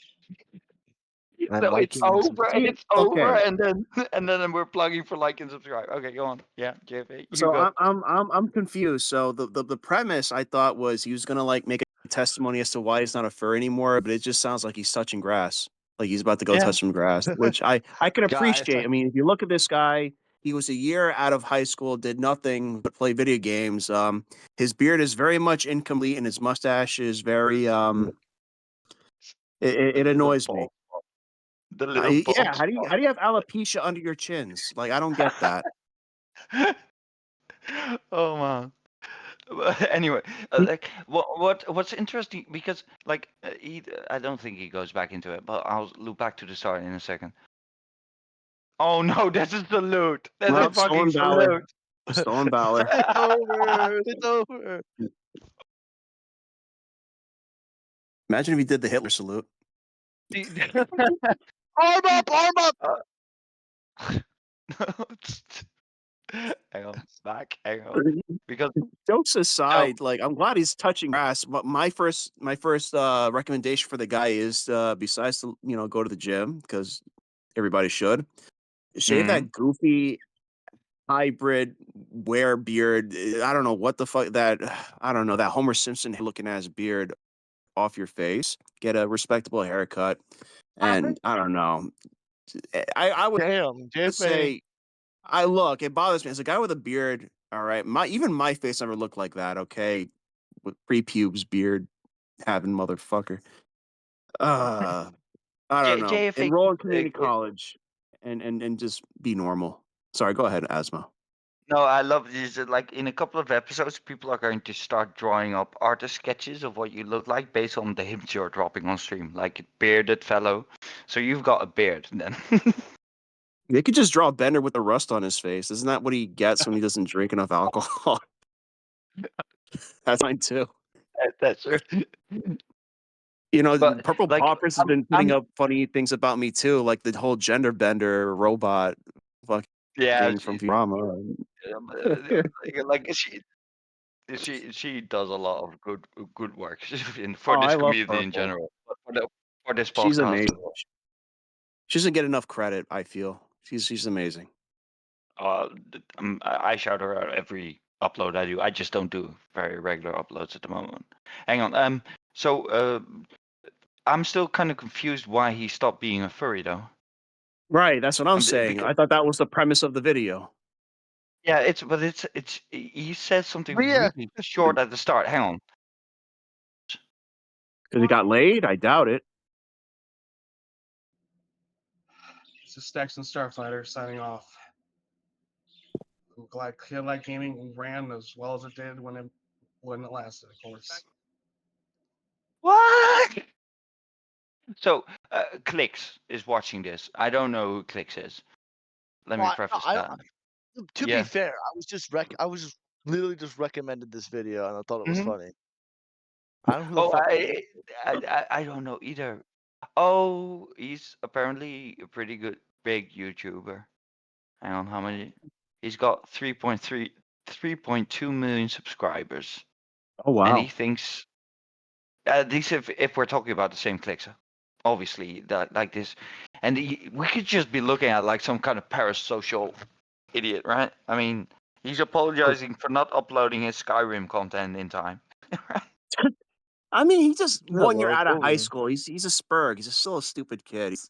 S2: And
S3: No, it's
S2: liking and
S3: over.
S2: subscribing.
S3: It's over,
S1: Okay.
S3: and then we're plugging for like and subscribe. Okay, go on. Yeah, JFA, you
S1: So
S3: go.
S1: I'm confused. So the premise I thought was he was gonna like make a testimony as to why he's not a fur anymore, but it just sounds like he's touching grass. Like he's about to go
S3: Yeah.
S1: touch some grass, which I can
S2: Guys,
S1: appreciate. I mean, if you look at this guy, he was a year out of high school, did nothing but play video games. His beard is very much incomplete, and his mustache is very it annoys me.
S3: The little
S1: Yeah,
S3: bald
S1: how do you have alopecia under your chins? Like I don't get that.
S3: Oh man. But anyway, like what's interesting because like I don't think he goes back into it, but I'll loop back to the start in a second. Oh no, that's a salute. That's a
S1: Well,
S3: fucking
S1: stolen valor.
S3: salute.
S1: Stolen valor.
S2: it's over. It's over.
S1: Imagine if he did the Hitler salute.
S2: Arm up! Arm up!
S3: Hang on, hang on. Because
S1: Jokes aside, like I'm glad he's touching grass. But my first recommendation for the guy is besides to go to the gym because everybody should shave that goofy hybrid wear beard. I don't know what the fuck that I don't know that Homer Simpson looking ass beard off your face. Get a respectable haircut, and I don't know. I would
S2: Damn, JFA.
S1: say it bothers me as a guy with a beard. All right, even my face never looked like that. Okay, with pre-pubes beard having motherfucker. I don't know.
S3: JFA.
S1: Enroll in community college and just be normal. Sorry, go ahead, Asmo.
S3: No, I love this. Like in a couple of episodes, people are going to start drawing up artist sketches of what you look like based on the hints you're dropping on stream, like bearded fellow. So you've got a beard then.
S1: They could just draw Bender with the rust on his face. Isn't that what he gets when he doesn't drink enough alcohol? That's fine too.
S3: That's true. But,
S1: Purple
S3: like,
S1: Poppers has been putting up funny things about me too, like the whole gender bender robot fucking
S3: yeah,
S1: thing from Futurama.
S3: like she does a lot of good work for
S1: Oh,
S3: this
S1: I love
S3: community in
S1: Purple.
S3: general, but for this
S1: She's
S3: podcast as
S1: amazing.
S3: well.
S1: She doesn't get enough credit, I feel. She's amazing.
S3: I shout her out every upload I do. I just don't do very regular uploads at the moment. Hang on. So I'm still kind of confused why he stopped being a furry though.
S1: Right, that's what I'm saying.
S3: Because,
S1: I thought that was the premise of the video.
S3: yeah, it's he says something
S2: Yeah.
S3: really short at the start. Hang on.
S1: Because he got laid? I doubt it.
S9: This is Stacks and Starfighter signing off. I'm glad Kidlight Gaming ran as well as it did when it lasted, of course.
S3: What? So Clicks is watching this. I don't know who Clicks is. let
S2: No,
S3: me
S2: I,
S3: preface
S2: I,
S3: that.
S2: to be
S3: Yeah.
S2: fair, I was just literally just recommended this video and I thought it was
S3: Mhm.
S2: funny. I don't know who the
S3: Oh,
S2: fuck.
S3: I don't know either. Oh, he's apparently a pretty good big YouTuber. Hang on, how many? He's got 3.2 million subscribers,
S1: Oh
S3: and
S1: wow.
S3: he thinks these if we're talking about the same clicks, obviously that like this, and we could just be looking at like some kind of parasocial idiot, right? I mean, he's apologizing for not uploading his Skyrim content in time.
S1: I mean, he's just
S2: Yeah,
S1: 1 year
S2: bro,
S1: out of high
S2: totally.
S1: school. He's a spurg. He's still a stupid kid. He's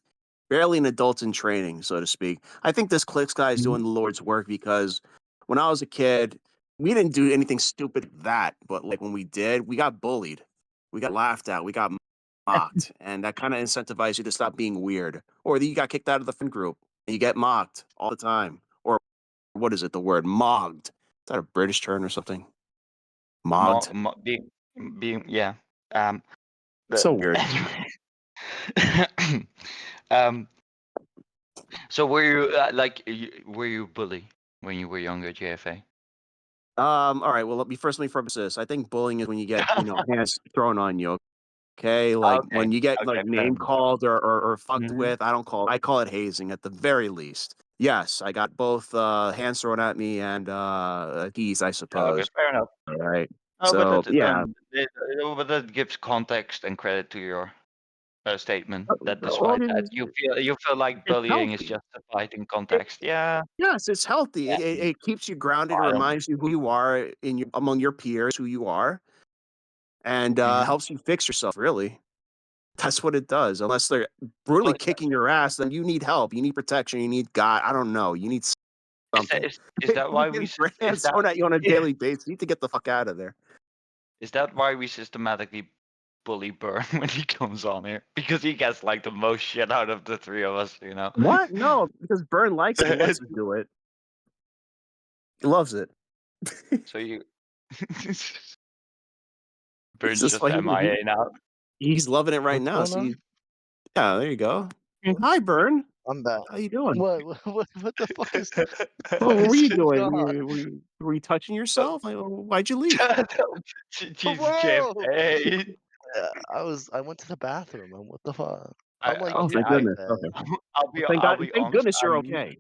S1: barely an adult in training, so to speak. I think this Clicks guy is doing the Lord's work because when I was a kid, we didn't do anything stupid like that, but like when we did, we got bullied, we got laughed at, we got mocked, and that kind of incentivized you to stop being weird. Or you got kicked out of the friend group and you get mocked all the time. Or what is it? The word mogged. Is that a British term or something? Mogged.
S3: Being yeah. Um,
S1: So
S3: but
S1: weird.
S3: anyway. um, so were you were you bully when you were younger, JFA?
S1: All right. Well, let me preface this. I think bullying is when you get, hands thrown on you. Okay, like
S3: Okay,
S1: when you get
S3: okay,
S1: like
S3: fair
S1: name
S3: enough.
S1: called or fucked
S3: Mhm.
S1: with. I call it hazing at the very least. Yes, I got both hands thrown at me and keys, I
S3: Okay,
S1: suppose.
S3: fair enough.
S1: All right.
S3: Oh, but
S1: So yeah.
S3: that gives context and credit to your statement. That
S1: Well,
S3: despite that, you feel like
S1: it's
S3: bullying is
S1: healthy.
S3: justified in context. Yeah.
S1: Yes, it's healthy.
S3: Yeah.
S1: It keeps you grounded. It
S3: I don't.
S1: reminds you who you are among your peers, who you are, and
S3: Mhm.
S1: helps you fix yourself. Really. That's what it does. Unless they're brutally
S3: But
S1: kicking your ass, then you need help. You need protection. You need God. I don't know. You need something.
S3: is that
S1: You're
S3: why
S1: getting
S3: we
S1: your
S3: is
S1: hands
S3: that
S1: thrown at you on a
S3: yeah.
S1: daily basis. You need to get the fuck out of there.
S3: Is that why we systematically bully Burn when he comes on here? Because he gets like the most shit out of the three of us, you know.
S1: What? No, because Byrne likes it. He lets us do it. He loves it.
S3: So you
S1: It's
S3: Burn's
S1: just
S3: just
S1: like
S3: MIA now.
S1: he's loving it right
S2: What's
S1: now.
S2: going
S1: See,
S2: on?
S1: yeah, there you go. Hi, Byrne.
S2: I'm back.
S1: How you doing?
S2: What the fuck is
S1: Oh, what were
S2: is
S1: you
S2: going
S1: doing?
S2: on?
S1: Were you touching yourself? Why'd you leave?
S3: Jesus, Jeff.
S2: Whoa!
S3: Hey.
S2: I went to the bathroom. And what the fuck?
S3: I,
S2: I'm like
S1: Oh,
S2: in
S1: thank
S2: my
S3: I,
S1: goodness.
S2: bed.
S1: Okay.
S3: I'll be
S1: Thank
S3: honest.
S1: goodness you're okay.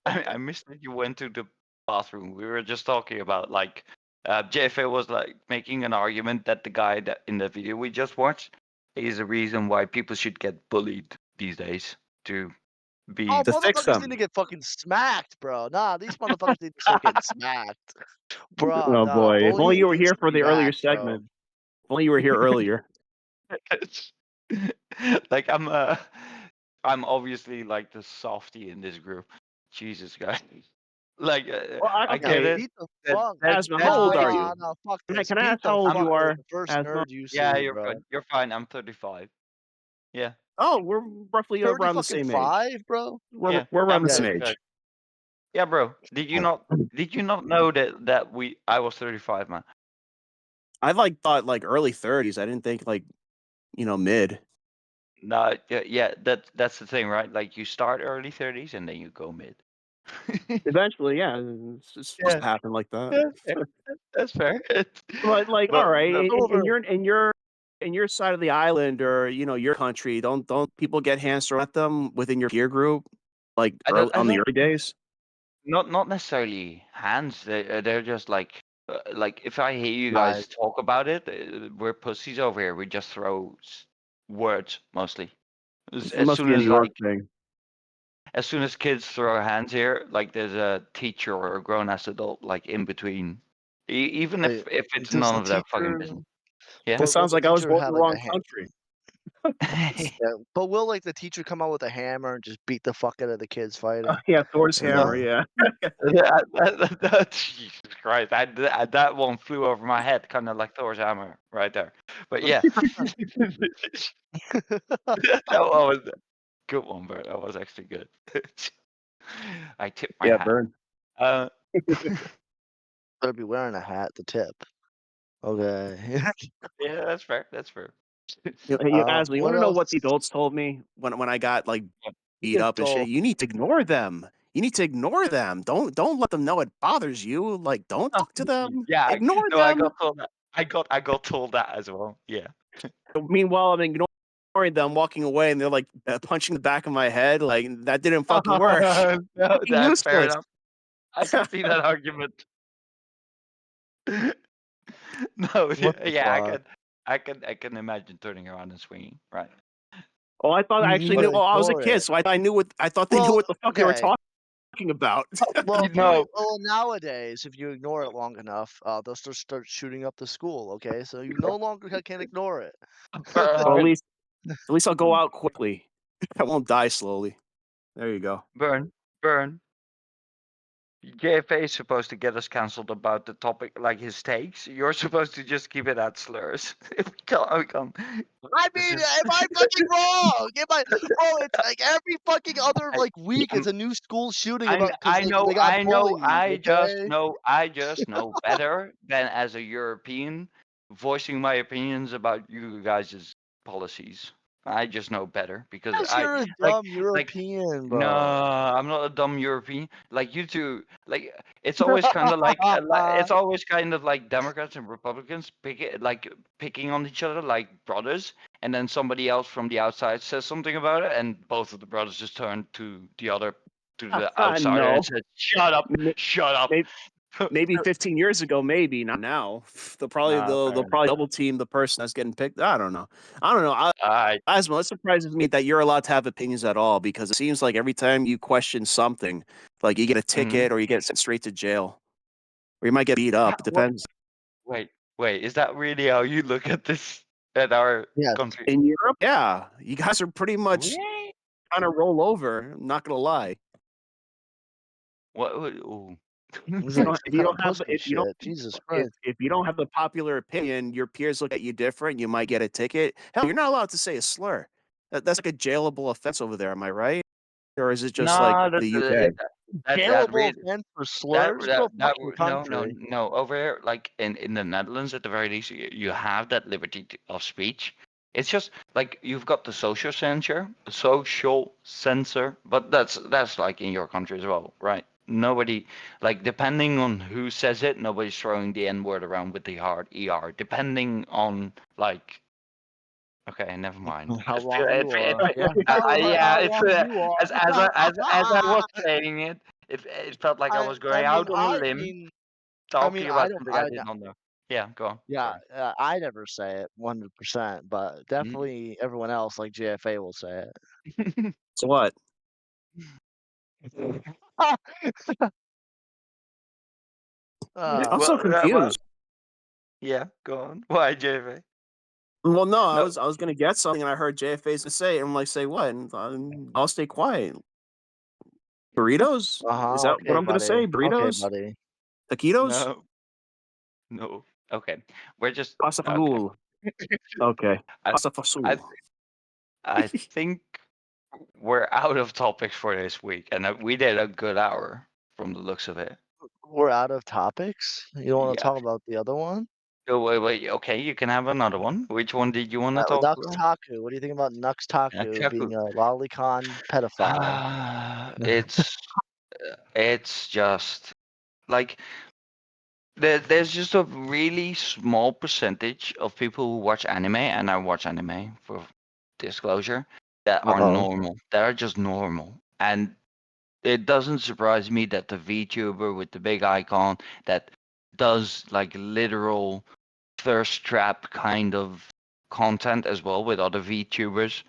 S3: I missed that you went to the bathroom. We were just talking about like JFA was like making an argument that the guy that in the video we just watched is a reason why people should get bullied these days to be.
S2: Oh,
S1: To fix
S2: motherfuckers need to
S1: them.
S2: get fucking smacked, bro. Nah, these motherfuckers need to start getting smacked. Bro,
S1: Oh
S2: nah.
S1: boy! If only you
S2: Bullying
S1: were
S2: needs
S1: here
S2: to
S1: for
S2: be
S1: the earlier
S2: whacked, bro.
S1: segment. If only you were here earlier.
S3: Like I'm obviously like the softy in this group. Jesus, guys. Like
S1: Well,
S3: I
S2: Yeah,
S3: get
S1: okay.
S3: it.
S2: beat the
S3: That
S2: fuck.
S1: Asma, how
S3: that's
S1: old
S3: great.
S1: are
S2: Nah,
S1: you?
S2: nah, fuck this.
S1: Can I
S2: Beat
S1: ask how
S2: the
S1: old
S2: fuck
S1: you
S2: out of
S1: are,
S2: the first
S1: Asma?
S2: nerd you
S3: Yeah,
S2: see,
S3: you're
S2: bro.
S3: good. You're fine. I'm 35. Yeah.
S1: Oh, we're roughly
S2: 30
S1: around the
S2: fucking
S1: same age.
S2: 5, bro?
S3: Yeah.
S1: We're around
S3: I'm
S1: the
S2: Yeah.
S1: same
S3: 35.
S1: age.
S3: Yeah, bro. Did you not know that I was 35, man?
S1: I thought like early 30s. I didn't think like mid.
S3: No, yeah, that's the thing, right? Like you start early 30s and then you go mid.
S1: Eventually, yeah, it's supposed
S3: Yeah,
S1: to happen like that.
S3: yeah, yeah, that's fair.
S1: But like, all
S3: But
S1: right,
S3: no,
S1: in your side of the island or your country, don't people get hands thrown at them within your peer group like
S3: I
S1: on the
S3: don't
S1: early days?
S3: not necessarily hands. They're just like if I hear you
S2: Nah,
S3: guys talk about it, we're pussies over here. We just throw words mostly.
S1: It
S3: As
S1: must
S3: soon
S1: be a
S3: as
S1: New York
S3: like
S1: thing.
S3: as soon as kids throw hands here, like there's a teacher or a grown ass adult like in between, even
S2: wait,
S3: if it's
S2: does
S3: none
S2: the
S3: of their fucking
S2: teacher
S3: business. Yeah.
S1: It
S2: but will
S1: sounds
S2: the
S1: like I was
S2: teacher
S1: voting
S2: have
S1: the
S2: like
S1: wrong
S2: a hand?
S1: country.
S2: Yeah, but will like the teacher come out with a hammer and just beat the fuck out of the kids fighting?
S1: Yeah, Thor's
S2: You
S1: hammer.
S2: know?
S1: Yeah.
S3: Jesus Christ, that one flew over my head, kind of like Thor's hammer right there. But yeah, that was a good one, bro. That was actually good. I tipped my
S1: Yeah,
S3: hat.
S1: burn.
S2: Better be wearing a hat to tip. Okay.
S3: Yeah, that's fair. That's fair.
S1: Asma, you
S2: What
S1: want to know
S2: else?
S1: what the adults told me when I got like
S2: The
S1: beat up and shit?
S2: adult.
S1: You need to ignore them. you need to ignore them. Don't let them know it bothers you. Like, don't talk to them.
S3: Yeah,
S1: Ignore
S3: no, I
S1: them.
S3: got told that. I got told that as well. Yeah.
S1: Meanwhile, I'm ignoring them, walking away, and they're like punching the back of my head. Like that didn't fucking work.
S3: No,
S1: Fucking
S3: that's fair
S1: useless.
S3: enough. I can see that argument. No,
S2: What the
S3: yeah,
S2: fuck?
S3: I can imagine turning around and swinging. Right.
S1: Oh, I thought I
S2: You
S1: actually
S2: gotta
S1: knew. Well, I was a
S2: ignore
S1: kid,
S2: it.
S1: so I knew what I thought they knew
S2: Well,
S1: what the fuck they were
S2: okay.
S1: talking about.
S2: Well,
S3: No.
S2: well, nowadays, if you ignore it long enough, they'll just start shooting up the school. Okay, so you no longer can ignore it.
S1: Well, at
S3: Burn,
S1: least I'll go out quickly. I won't die slowly. There you go.
S3: burn. JFA is supposed to get us cancelled about the topic, like his takes. You're supposed to just keep it at slurs. we can't.
S2: I
S3: This
S2: mean,
S3: is-
S2: am I fucking wrong? Bro, it's like every fucking other
S3: I-
S2: like week is a new school shooting
S3: I,
S2: about because
S3: I know,
S2: they got
S3: I know,
S2: bullied. Okay?
S3: I just know better than as a European voicing my opinions about you guys' policies. I just know better because
S2: Because you're a
S3: like
S2: dumb European,
S3: no,
S2: bro.
S3: I'm not a dumb European. Like you two, like it's always kind of like it's always kind of like Democrats and Republicans picking on each other like brothers, and then somebody else from the outside says something about it, and both of the brothers just turn to the outsider
S1: No.
S3: and said, "Shut up,
S1: Ma-
S3: shut up."
S1: Maybe 15 years ago, maybe not now. They'll
S3: fair
S1: probably double team the person that's getting picked. I don't know.
S3: I
S1: Asmo, it surprises me that you're allowed to have opinions at all because it seems like every time you question something, like you get a ticket or you get sent straight to jail, or you might get beat up. It depends.
S3: wait, is that really how you look at this at our
S2: Yes.
S3: country?
S1: In Europe, yeah, you guys are pretty much
S3: Really?
S1: trying to roll over. I'm not gonna lie.
S3: What? Ooh.
S2: It's
S1: You
S2: like
S1: don't,
S2: some
S1: if you
S2: kind
S1: don't
S2: of
S1: have
S2: pussy
S1: if you don't
S2: shit. Jesus Christ.
S1: if you don't have the popular opinion, your peers look at you different. You might get a ticket. Hell, you're not allowed to say a slur. That's like a jailable offense over there. Am I right? Or is it just like
S3: No,
S1: the UK?
S3: that
S2: Jailable
S3: really
S2: offense for slurs? Go fuck your country.
S3: no over here like in the Netherlands at the very least you have that liberty of speech. It's just like you've got the social censor, but that's like in your country as well, right? Nobody like depending on who says it, nobody's throwing the N word around with the hard ER. Depending on like okay, never mind.
S2: How
S3: It's,
S2: wrong you are. Yeah.
S3: yeah,
S2: How
S3: it's
S2: wrong you are.
S3: as I was saying it, it felt like I was going out on a limb talking
S2: I
S3: about
S2: don't.
S3: something I did not know. Yeah, go on.
S2: Yeah,
S3: Sorry.
S2: I never say it 100%, but definitely everyone else like JFA will say it.
S1: So what? I'm so confused.
S3: Yeah, go on. Why, JV?
S1: Well, no, I
S3: No.
S1: was gonna get something, and I heard JFA's to say, and I'm like, say what? And I'll stay quiet. Burritos? Is that
S2: Okay,
S1: what I'm gonna
S2: buddy.
S1: say?
S2: Okay,
S1: Burritos?
S2: buddy.
S1: Taquitos?
S3: No. Okay. We're just
S1: Pasta
S3: okay.
S1: fagool. Okay.
S3: I-
S1: Pasta fasul.
S3: I think we're out of topics for this week, and we did a good hour from the looks of it.
S2: We're out of topics. You don't want to
S3: Yeah.
S2: talk about the other one?
S3: Oh, wait. Okay, you can have another one. Which one did you want to talk
S2: Nux
S3: about?
S2: Taku. What do you think about Nux Taku being a lolicon pedophile?
S3: It's just like there's just a really small percentage of people who watch anime, and I watch anime for disclosure, that are normal. That are just normal. And it doesn't surprise me that the VTuber with the big icon that does like literal thirst trap kind of content as well with other VTubers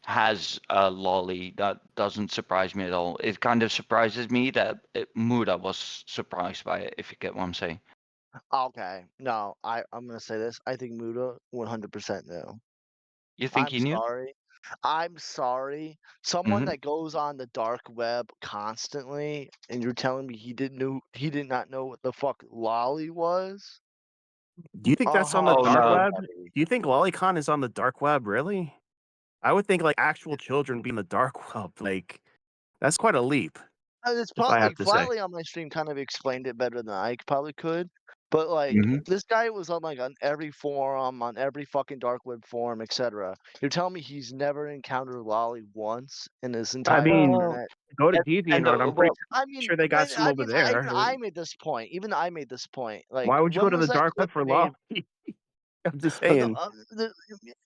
S3: has a lolly. That doesn't surprise me at all. It kind of surprises me that Muda was surprised by it, if you get what I'm saying.
S2: Okay. No, I'm gonna say this. I think Muda 100% knew.
S3: You think
S2: I'm
S3: he knew?
S2: sorry. I'm sorry. Someone that goes on the dark web constantly, and you're telling me he did not know what the fuck lolly was?
S1: Do you think that's on the
S3: Oh,
S1: dark
S3: no.
S1: web? Do you think Lolicon is on the dark web? Really? I would think like actual children be in the dark web. Like that's quite a leap.
S2: It's
S1: If I
S2: probably
S1: have
S2: like
S1: to say.
S2: Flatly on my stream kind of explained it better than I probably could. But like
S3: Mhm.
S2: this guy was on like on every forum, on every fucking dark web forum, etc. You're telling me he's never encountered Lolly once in his
S1: I
S2: entire
S1: mean,
S3: Well,
S2: internet?
S1: go to
S3: and
S1: DeviantArt. I'm pretty
S3: well,
S2: I mean,
S1: sure they got some over
S2: even
S1: there.
S2: I made this point. Even I made this point. Like,
S1: Why would you go
S2: when
S1: to the
S2: was that
S1: dark web
S2: clip
S1: for
S2: made?
S1: Lolly? I'm just
S2: No,
S1: saying.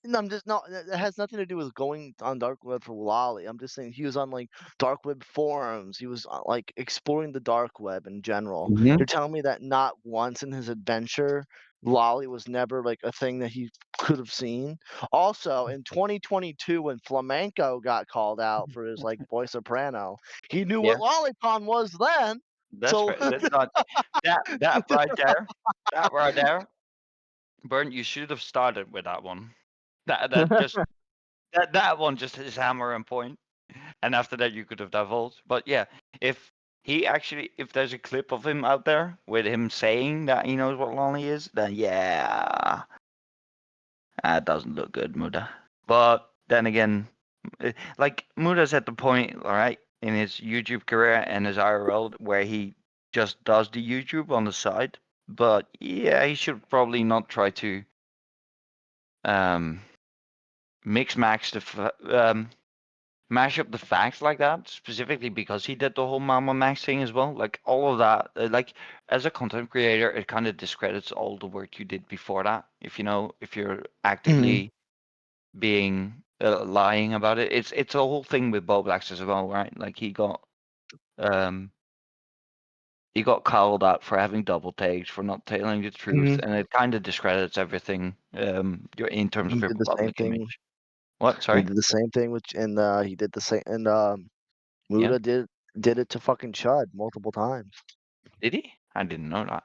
S2: no, I'm just not. That has nothing to do with going on dark web for Lolly. I'm just saying he was on like dark web forums. He was like exploring the dark web in general.
S3: Mhm.
S2: You're telling me that not once in his adventure, Lolly was never like a thing that he could have seen. Also, in 2022, when Flamenco got called out for his like Boy Soprano, he knew
S3: Yeah,
S2: what Lolicon was then.
S3: that's
S2: So
S3: right. That's not that right there. That right there, Burnt. You should have started with that one. That just that one just is hammer and point, and after that you could have divulged. But yeah, if if there's a clip of him out there with him saying that he knows what Lonely is, then yeah, that doesn't look good, Muda. But then again, like Muda's at the point, all right, in his YouTube career and his IRL where he just does the YouTube on the side. But yeah, he should probably not try to um mix max mash up the facts like that, specifically because he did the whole Mama Max thing as well. Like all of that, like as a content creator, it kind of discredits all the work you did before that. If you're actively being lying about it, it's a whole thing with Bob Blacks as well, right? Like um he got called out for having double takes, for not telling the truth, and it kind of discredits everything in terms
S2: he
S3: of your
S2: did the same
S3: public
S2: thing.
S3: image. What?
S2: He
S3: Sorry?
S2: did the same thing with, and he did the same, and
S3: Yeah.
S2: Muda did it to fucking Chud multiple times.
S3: Did he? I didn't know that.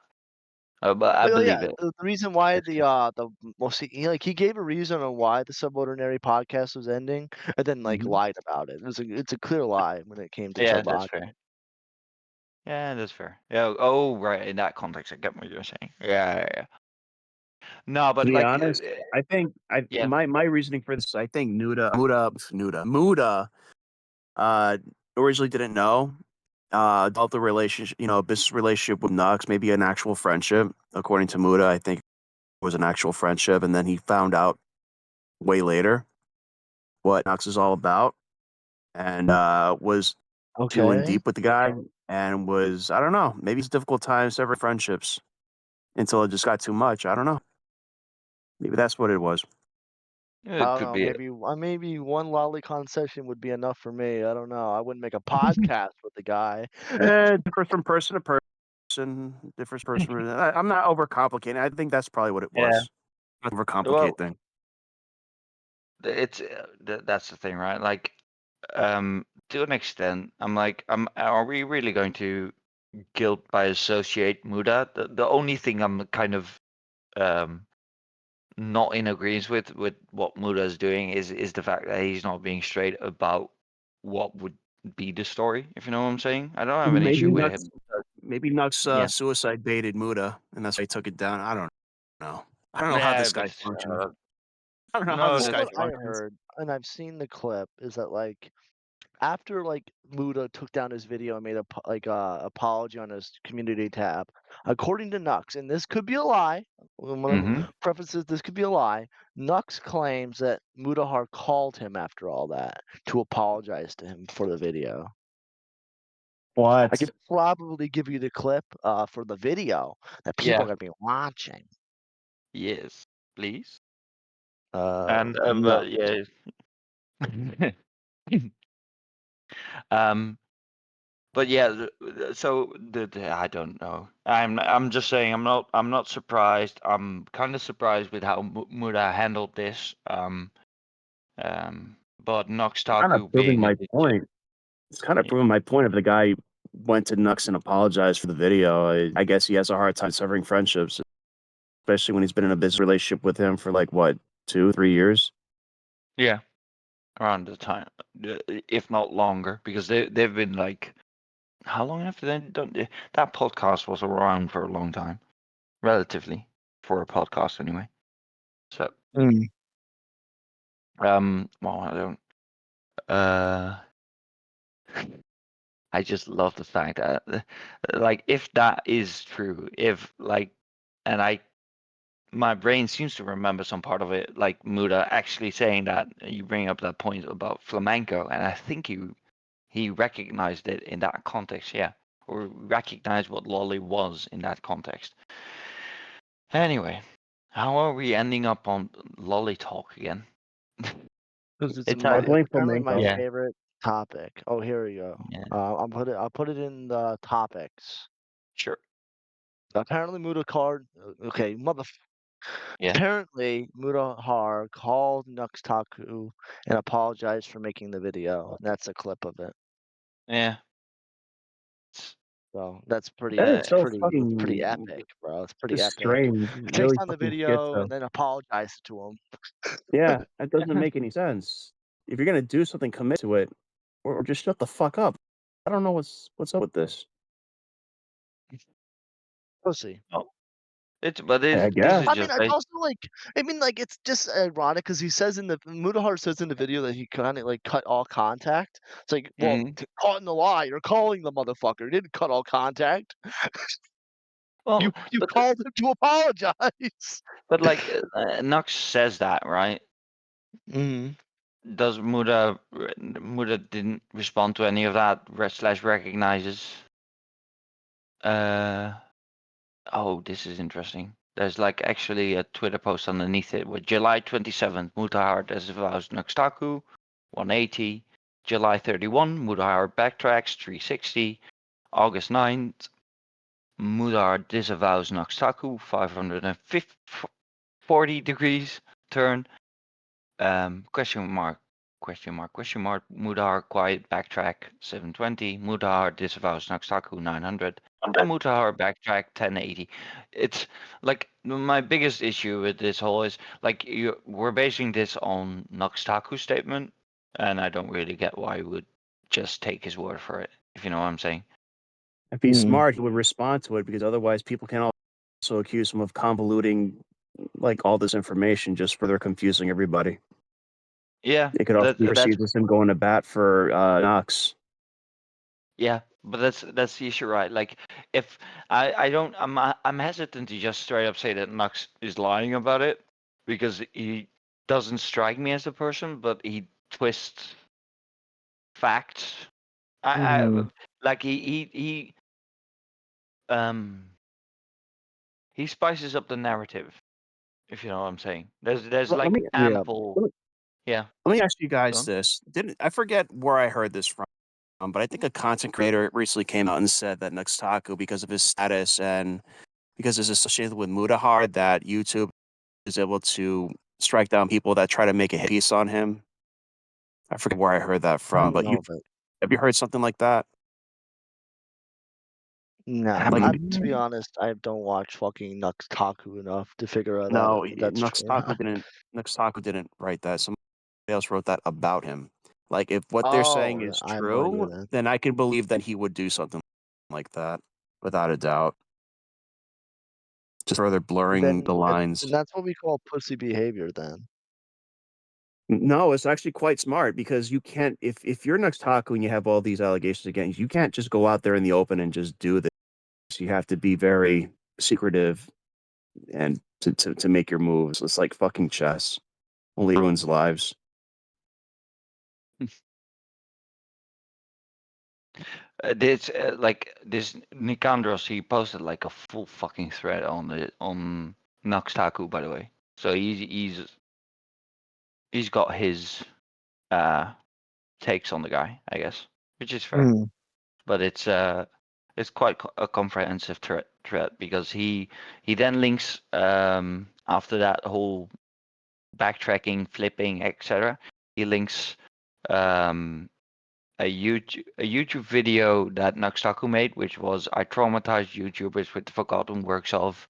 S3: But I
S2: Well,
S3: believe
S2: yeah,
S3: it.
S2: the reason why
S3: It's good.
S2: he gave a reason on why the Subordinary podcast was ending, and then like
S3: Mhm.
S2: lied about it. It's a clear lie when it came to
S3: Yeah,
S2: Chud
S3: that's
S2: Lock.
S3: fair. Yeah, that's fair. Yeah. Oh, right. In that context, I get what you're saying. Yeah. No,
S1: To
S3: but
S1: be
S3: like,
S1: honest, I think
S3: yeah.
S1: my reasoning for this, I think Muda originally didn't know developed a relationship, a business relationship with Nux, maybe an actual friendship. According to Muda, I think it was an actual friendship, and then he found out way later what Nux is all about, and was too in
S2: Okay.
S1: deep with the guy, and was, I don't know, maybe it's difficult times severing friendships until it just got too much. I don't know. Maybe that's what it was.
S2: I
S3: It
S2: don't
S3: could
S2: know.
S3: be.
S2: Maybe one lolicon session would be enough for me. I don't know. I wouldn't make a podcast with the guy.
S1: It differs from person to person, differs person. I'm not overcomplicating. I think that's probably what it
S3: Yeah.
S1: was. Not overcomplicate
S3: Well,
S1: thing.
S3: it's that's the thing, right? Like, to an extent, I'm like, are we really going to guilt by associate Muda? The only thing I'm kind of um not in agreement with what Muda is doing is the fact that he's not being straight about what would be the story. If you know what I'm saying, I don't have an
S1: Maybe
S3: issue with
S1: Nux,
S3: him.
S1: maybe Nux
S3: Yeah,
S1: suicide baited Muda, and that's why he took it down. I don't know. I don't know how
S3: yeah,
S1: this
S3: but
S1: guy functions. I don't know how
S3: no,
S1: this
S2: Well,
S1: guy
S2: what
S3: that's
S2: I
S1: functions.
S2: heard, and I've seen the clip, is that like after like Muda took down his video and made a apology on his community tab, according to Nux, and this could be a lie. I'm gonna
S3: hmm
S2: preface this could be a lie. Nux claims that Mudahar called him after all that to apologize to him for the video. I
S1: What?
S2: could probably give you the clip for the video that people
S3: yeah,
S2: are gonna be watching.
S3: yes, please, and
S2: No.
S3: but yeah, um, but yeah, so I don't know. I'm just saying I'm not surprised. I'm kind of surprised with how Muda handled this. But
S1: Kind of
S3: Noxtaku
S1: proving
S3: being a
S1: my
S3: bit,
S1: point. It's kind of
S3: yeah,
S1: proving my point. If the guy went to Nux and apologized for the video, I guess he has a hard time severing friendships, especially when he's been in a business relationship with him for like what, 2, 3 years.
S3: yeah, around the time, if not longer, because they've been like, how long have they done? That podcast was around for a long time, relatively, for a podcast anyway. So, well, I don't. Uh, I just love the fact that, like, if that is true, if like and my brain seems to remember some part of it, like Muda actually saying that. You bring up that point about flamenco, and I think he recognized it in that context, yeah, or recognized what lolly was in that context. Anyway, how are we ending up on lolly talk again?
S2: Because it's
S3: It's
S1: blame
S2: apparently my
S1: flamenco.
S3: Yeah.
S2: favorite topic. Oh, here we go.
S3: Yeah.
S2: I'll put it in the topics.
S3: Sure.
S2: Apparently, Mudahar. Okay,
S3: Yeah.
S2: Apparently, Mudahar called Nuxtaku and apologized for making the video. That's a clip of it.
S3: Yeah.
S2: So that's pretty.
S1: That is
S2: It's
S1: so
S2: pretty
S1: fucking
S2: epic, bro. It's pretty
S1: just
S2: epic.
S1: strange.
S2: Takes
S1: Really
S2: on the
S1: fucking shit
S2: video
S1: though.
S2: and then apologizes to him.
S1: Yeah, that doesn't make any sense. If you're gonna do something, commit to it, or just shut the fuck up. I don't know what's up with this.
S2: Pussy.
S3: But
S1: I
S3: this
S1: guess.
S3: is
S2: I
S3: just
S2: mean, it's also like, it's just ironic because he says Mudahar says in the video that he kind of like cut all contact. It's like, well, caught in the lie. You're calling the motherfucker. You didn't cut all contact.
S3: well,
S2: You
S3: but
S2: called him to apologize.
S3: but like Nux says that, right?
S2: Mm-hmm.
S3: Does Muda didn't respond to any of that / recognizes? Oh, this is interesting. There's like actually a Twitter post underneath it with July 27th, Mudahar disavows Nuxtaku, 180. July 31, Mudahar backtracks, 360. August 9th, Mudahar disavows Nuxtaku, 540 degrees turn. Question mark. Mudahar quiet backtrack, 720. Mudahar disavows Nuxtaku, 900. And Mudahar backtrack, 1080. It's like my biggest issue with this whole is like we're basing this on Nuxtaku's statement, and I don't really get why you would just take his word for it, if you know what I'm saying.
S1: If he's smart, he would respond to it because otherwise people can also accuse him of convoluting like all this information, just further confusing everybody.
S3: Yeah,
S1: It could also be
S3: that's
S1: perceived as him going to bat for Knox.
S3: yeah, but that's the issue, right? Like, if I don't, I'm hesitant to just straight up say that Nux is lying about it because he doesn't strike me as a person, but he twists facts. I like he spices up the narrative, if you know what I'm saying. There's
S1: Let
S3: like
S1: me
S3: ample. Yeah.
S1: let me ask you guys
S3: on.
S1: this. Didn't I forget where I heard this from? But I think a content creator recently came out and said that Nuxtaku, because of his status and because it's associated with Mudahar, that YouTube is able to strike down people that try to make a hit piece on him. I forget where I heard that
S2: I
S1: from,
S2: don't
S1: but
S2: know, but
S1: have you heard something like that?
S2: no.
S1: Like,
S2: To be honest, I don't watch fucking Nuxtaku enough to figure out
S1: no,
S2: if that's true or not.
S1: Nuxtaku didn't write that. Somebody else wrote that about him. Like, if what they're saying
S2: Oh,
S1: is
S2: I have no idea
S1: true,
S2: then.
S1: then I can believe that he would do something like that, without a doubt. Just further blurring the lines.
S2: And that's what we call pussy behavior then.
S1: No, it's actually quite smart because you can't if you're Nuxtaku and you have all these allegations against you, you can't just go out there in the open and just do this. You have to be very secretive and to make your moves. It's like fucking chess. Only ruins lives.
S3: This like this Nikandros, he posted like a full fucking thread on Nuxtaku, by the way. So he's got his takes on the guy, I guess, which is fair. But it's quite a comprehensive thread because he then links after that whole backtracking, flipping, etc. He links a YouTube video that Nuxtaku made, which was I traumatized YouTubers with the forgotten works of,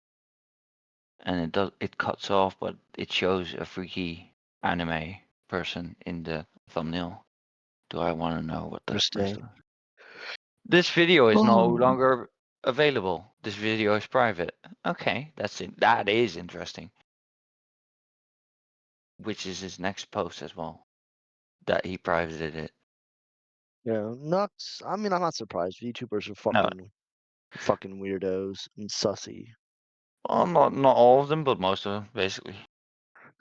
S3: and it cuts off, but it shows a freaky anime person in the thumbnail. Do I want to know what the rest of
S2: Interesting.
S3: this video is no
S2: Oh.
S3: longer available? This video is private. Okay, that is interesting. Which is his next post as well, that he privated it.
S2: Yeah, nuts. I mean, I'm not surprised. YouTubers are fucking weirdos and sussy.
S3: Well, not all of them, but most of them, basically.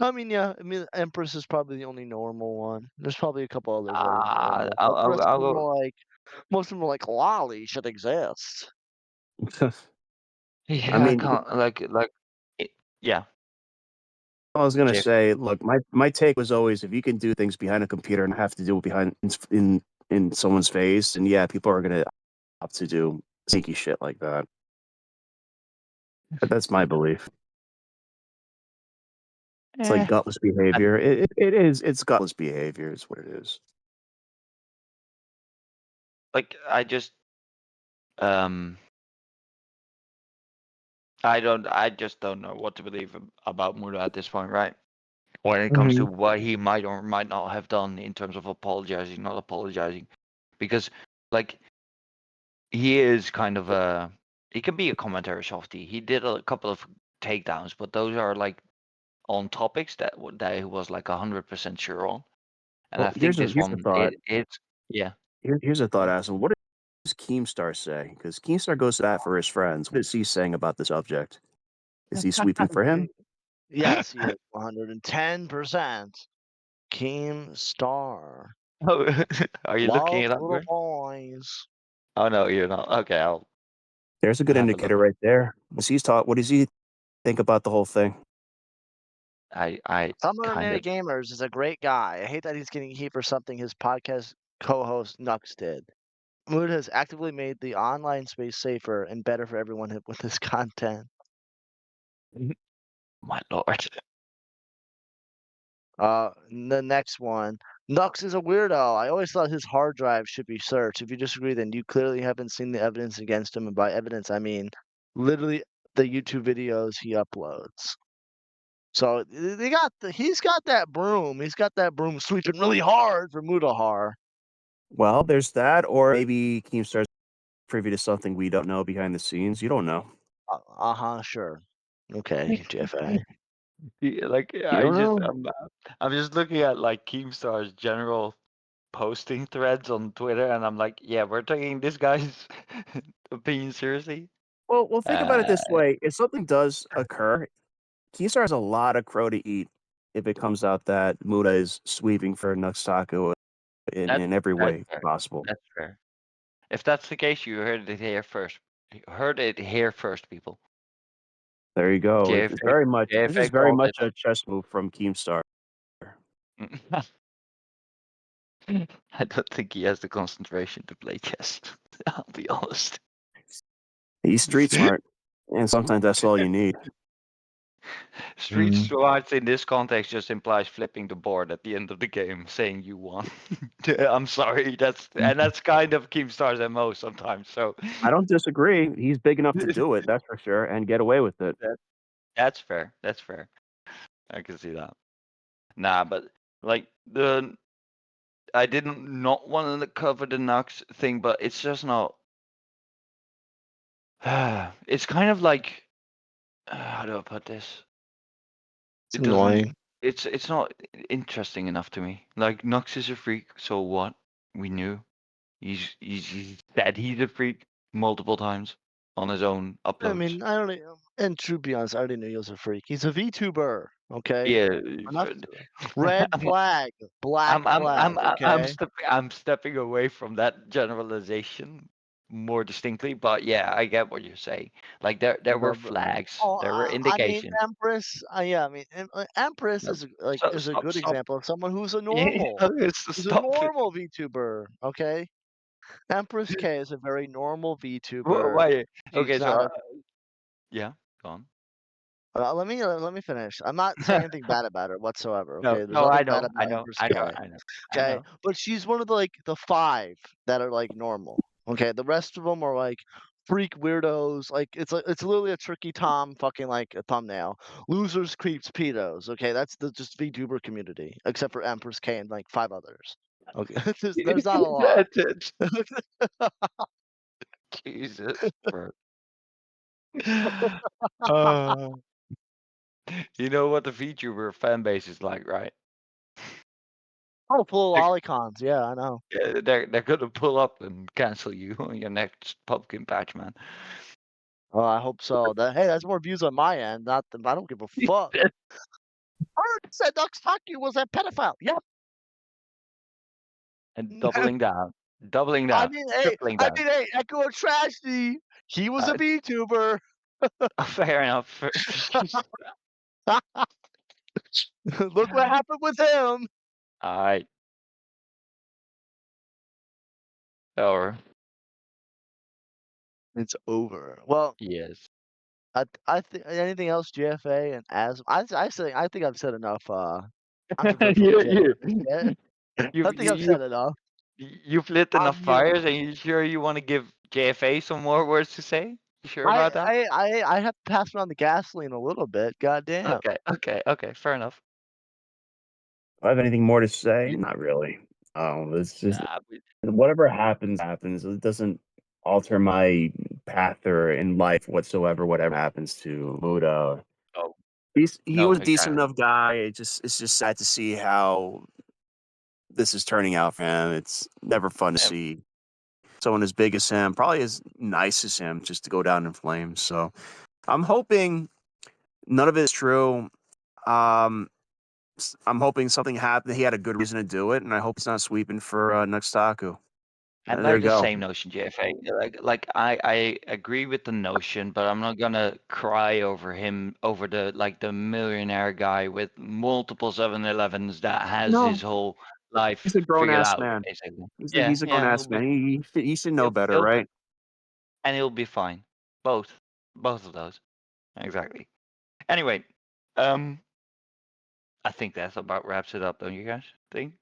S2: I mean, yeah. I mean, Empress is probably the only normal one. There's probably a couple others that are
S3: Uh,
S2: normal,
S3: I'll,
S2: but the
S3: I'll,
S2: rest
S3: I'll
S2: of them
S3: go.
S2: are like most of them are like Lolly should exist.
S3: Yeah,
S1: I
S3: I
S1: mean,
S3: can't yeah.
S1: I was gonna
S3: Jake.
S1: say, look, my take was always if you can do things behind a computer and have to do it behind in someone's face, and yeah, people are gonna opt to do sneaky shit like that. But that's my belief. It's like
S3: Eh,
S1: gutless
S3: and
S1: behavior. It is. It's gutless behavior. Is what it is.
S3: like I just I just don't know what to believe about Muda at this point, right? When it comes to what he might or might not have done in terms of apologizing, not apologizing, because like he is kind of he can be a commentary softie. He did a couple of takedowns, but those are like on topics that he was like 100% sure on. And I
S1: Well,
S3: think this
S1: here's a
S3: one,
S1: thought.
S3: it's yeah.
S1: Here's a thought, Aslan. What does Keemstar say? Because Keemstar goes to bat for his friends. What is he saying about the subject? Is he sweeping for him?
S2: Yes, he is 110%. Keemstar.
S3: Oh, are you looking
S2: Love
S3: it up,
S2: little
S3: Greg?
S2: boys.
S3: Oh no, you're not. Okay, I'll
S1: There's a good
S3: have a look.
S1: indicator right there. What does he think about the whole thing?
S3: I
S2: Summer
S3: kind of
S2: Gamers is a great guy. I hate that he's getting heat for something his podcast co-host Nux did. Mood has actively made the online space safer and better for everyone with his content.
S3: my lord.
S2: The next one. Nux is a weirdo. I always thought his hard drive should be searched. If you disagree, then you clearly haven't seen the evidence against him. And by evidence, I mean literally the YouTube videos he uploads. So he's got that broom. He's got that broom sweeping really hard for Mudahar.
S1: Well, there's that, or maybe Keemstar's privy to something we don't know behind the scenes. You don't know.
S2: Sure. Okay, GFA.
S3: Yeah, like
S1: You don't know.
S3: I'm just looking at like Keemstar's general posting threads on Twitter, and I'm like, yeah, we're taking this guy's opinion seriously.
S1: Well, think about it
S3: Uh,
S1: this way: if something does occur, Keemstar has a lot of crow to eat if it comes out that Muda is sweeping for Nuxtaku
S3: that
S1: in every
S3: that's
S1: way
S3: fair.
S1: possible.
S3: That's fair. If that's the case, you heard it here first. You heard it here first, people.
S1: There you go. It's
S3: JFK,
S1: very much. This is
S3: JFK
S1: very
S3: called it.
S1: much a chess move from Keemstar.
S3: I don't think he has the concentration to play chess. I'll be honest.
S1: He's street smart, and sometimes that's all you need.
S3: Street smarts in this context just implies flipping the board at the end of the game, saying you won. I'm sorry, that's kind of Keemstar's MO sometimes. So
S1: I don't disagree. He's big enough to do it, that's for sure, and get away with it.
S3: that's fair. That's fair. I can see that. Nah, but like I didn't not want to cover the Nux thing, but it's just not. It's kind of like how do I put this?
S2: It's
S3: It doesn't.
S2: annoying.
S3: It's not interesting enough to me. Like Nux is a freak, so what? We knew. He's said he's a freak multiple times on his own
S2: I
S3: uploads.
S2: mean, I don't. And to be honest, I already knew he was a freak. He's a VTuber. Okay.
S3: Yeah,
S2: Red
S3: I'm,
S2: flag, black flag. Okay.
S3: I'm stepping away from that generalization more distinctly, but yeah, I get what you're saying. Like there were flags, there were
S2: I mean,
S3: indications.
S2: Empress. Yeah, I mean, Empress
S3: No,
S2: is
S3: so
S2: is a good
S3: stop.
S2: example of someone who's a
S3: Yeah,
S2: normal. Who's a
S3: stop it.
S2: normal VTuber. Okay. Empress K is a very normal VTuber.
S3: Why? Okay,
S2: She's
S3: so
S2: not a.
S3: yeah, go on.
S2: Let me finish. I'm not saying anything bad about her whatsoever.
S3: No,
S2: Okay, there's
S3: no,
S2: nothing bad about Empress K.
S3: I
S2: Okay,
S3: know.
S2: but she's one of the 5 that are like normal. Okay, the rest of them are like freak weirdos. Like it's literally a Tricky Tom fucking like a thumbnail. Losers, creeps, pedos. Okay, that's the just VTuber community, except for Empress K and like 5 others. Okay, there's not a lot.
S3: Jesus. Bro. Uh, you know what the VTuber fan base is like, right?
S2: Oh, full
S3: They're,
S2: of lolicons. Yeah, I know.
S3: they're gonna pull up and cancel you on your next pumpkin patch, man.
S2: Oh, I hope so. Hey, that's more views on my end. Not the, I don't give a fuck. I said Nuxtaki was a pedophile. Yep.
S3: And doubling down, doubling
S2: I
S3: down,
S2: mean, hey,
S3: tripling down.
S2: hey, Echo Tragedy. He was a VTuber.
S3: Fair enough.
S2: Look what happened with him.
S3: All right. Or
S2: It's over. Well,
S3: yes.
S2: I think anything else, GFA and as I think I've said enough. I'm good for
S3: you,
S2: yeah.
S3: you,
S2: I think I've
S3: you,
S2: said enough.
S3: you've lit enough
S2: I'm
S3: fires. Are you sure you want to give JFA some more words to say? You sure about that?
S2: I have to pass around the gasoline a little bit. Goddamn.
S3: Okay. Fair enough.
S1: Do I have anything more to say? Not really. It's just
S3: Nah,
S1: whatever happens, happens. It doesn't alter my path or in life whatsoever. Whatever happens to Muda,
S3: oh,
S1: he
S3: no,
S1: was a decent
S3: exactly.
S1: enough guy. It's just sad to see how this is turning out for him. It's never fun to
S3: Yeah.
S1: see someone as big as him, probably as nice as him, just to go down in flames. So I'm hoping none of it is true. I'm hoping something happened. He had a good reason to do it, and I hope it's not sweeping for Nuxtaku.
S3: And
S1: There
S3: like
S1: you
S3: the
S1: go.
S3: same notion, JFA. Like I agree with the notion, but I'm not gonna cry over him over the millionaire guy with multiple 7-Elevens that has
S1: No,
S3: his whole life
S1: he's a grown
S3: figured
S1: ass
S3: out,
S1: man.
S3: basically.
S1: He's a grown
S3: Yeah,
S1: ass man. He should know better,
S3: he'll
S1: right?
S3: and he'll be fine. Both of those. Exactly. Anyway, I think that's about wraps it up, don't you guys think?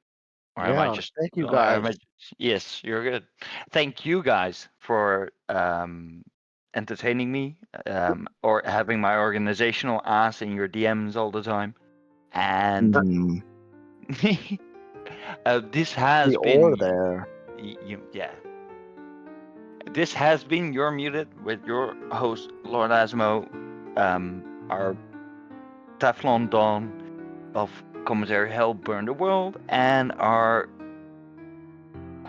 S3: Or am I
S2: Yeah.
S3: just
S2: Thank you
S3: or am I
S2: guys.
S3: yes, you're good. Thank you guys for entertaining me or having my organizational ass in your DMs all the time. And
S1: Mhm.
S3: this has
S2: The
S3: been
S2: or there.
S3: yeah. This has been You're Muted with your host, Lord Asmo, our Teflon Don of Commentary Hell Burn the World, and our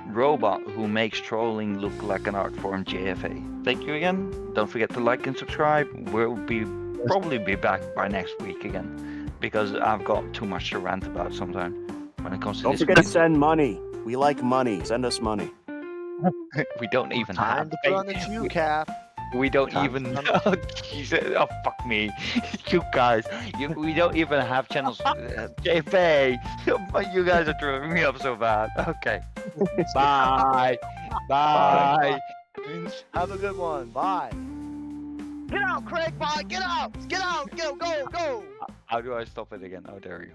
S3: robot who makes trolling look like an art form, JFA. Thank you again. Don't forget to like and subscribe. We'll probably be back by next week again because I've got too much to rant about sometime when it comes to
S1: Don't
S3: this.
S1: forget to send money. We like money. Send us money.
S3: We don't even
S2: Time
S3: have
S2: to put on the Q cap.
S3: we don't
S2: Time
S3: even
S2: to-
S3: know. Jesus, oh fuck me, you guys. We don't even have channels. JFA, you guys are driving me up so bad. Okay, bye, bye.
S2: Have a good one. Bye. Get out, Craig. Bye. Get out. Get out. Go.
S3: How do I stop it again? Oh, there we go.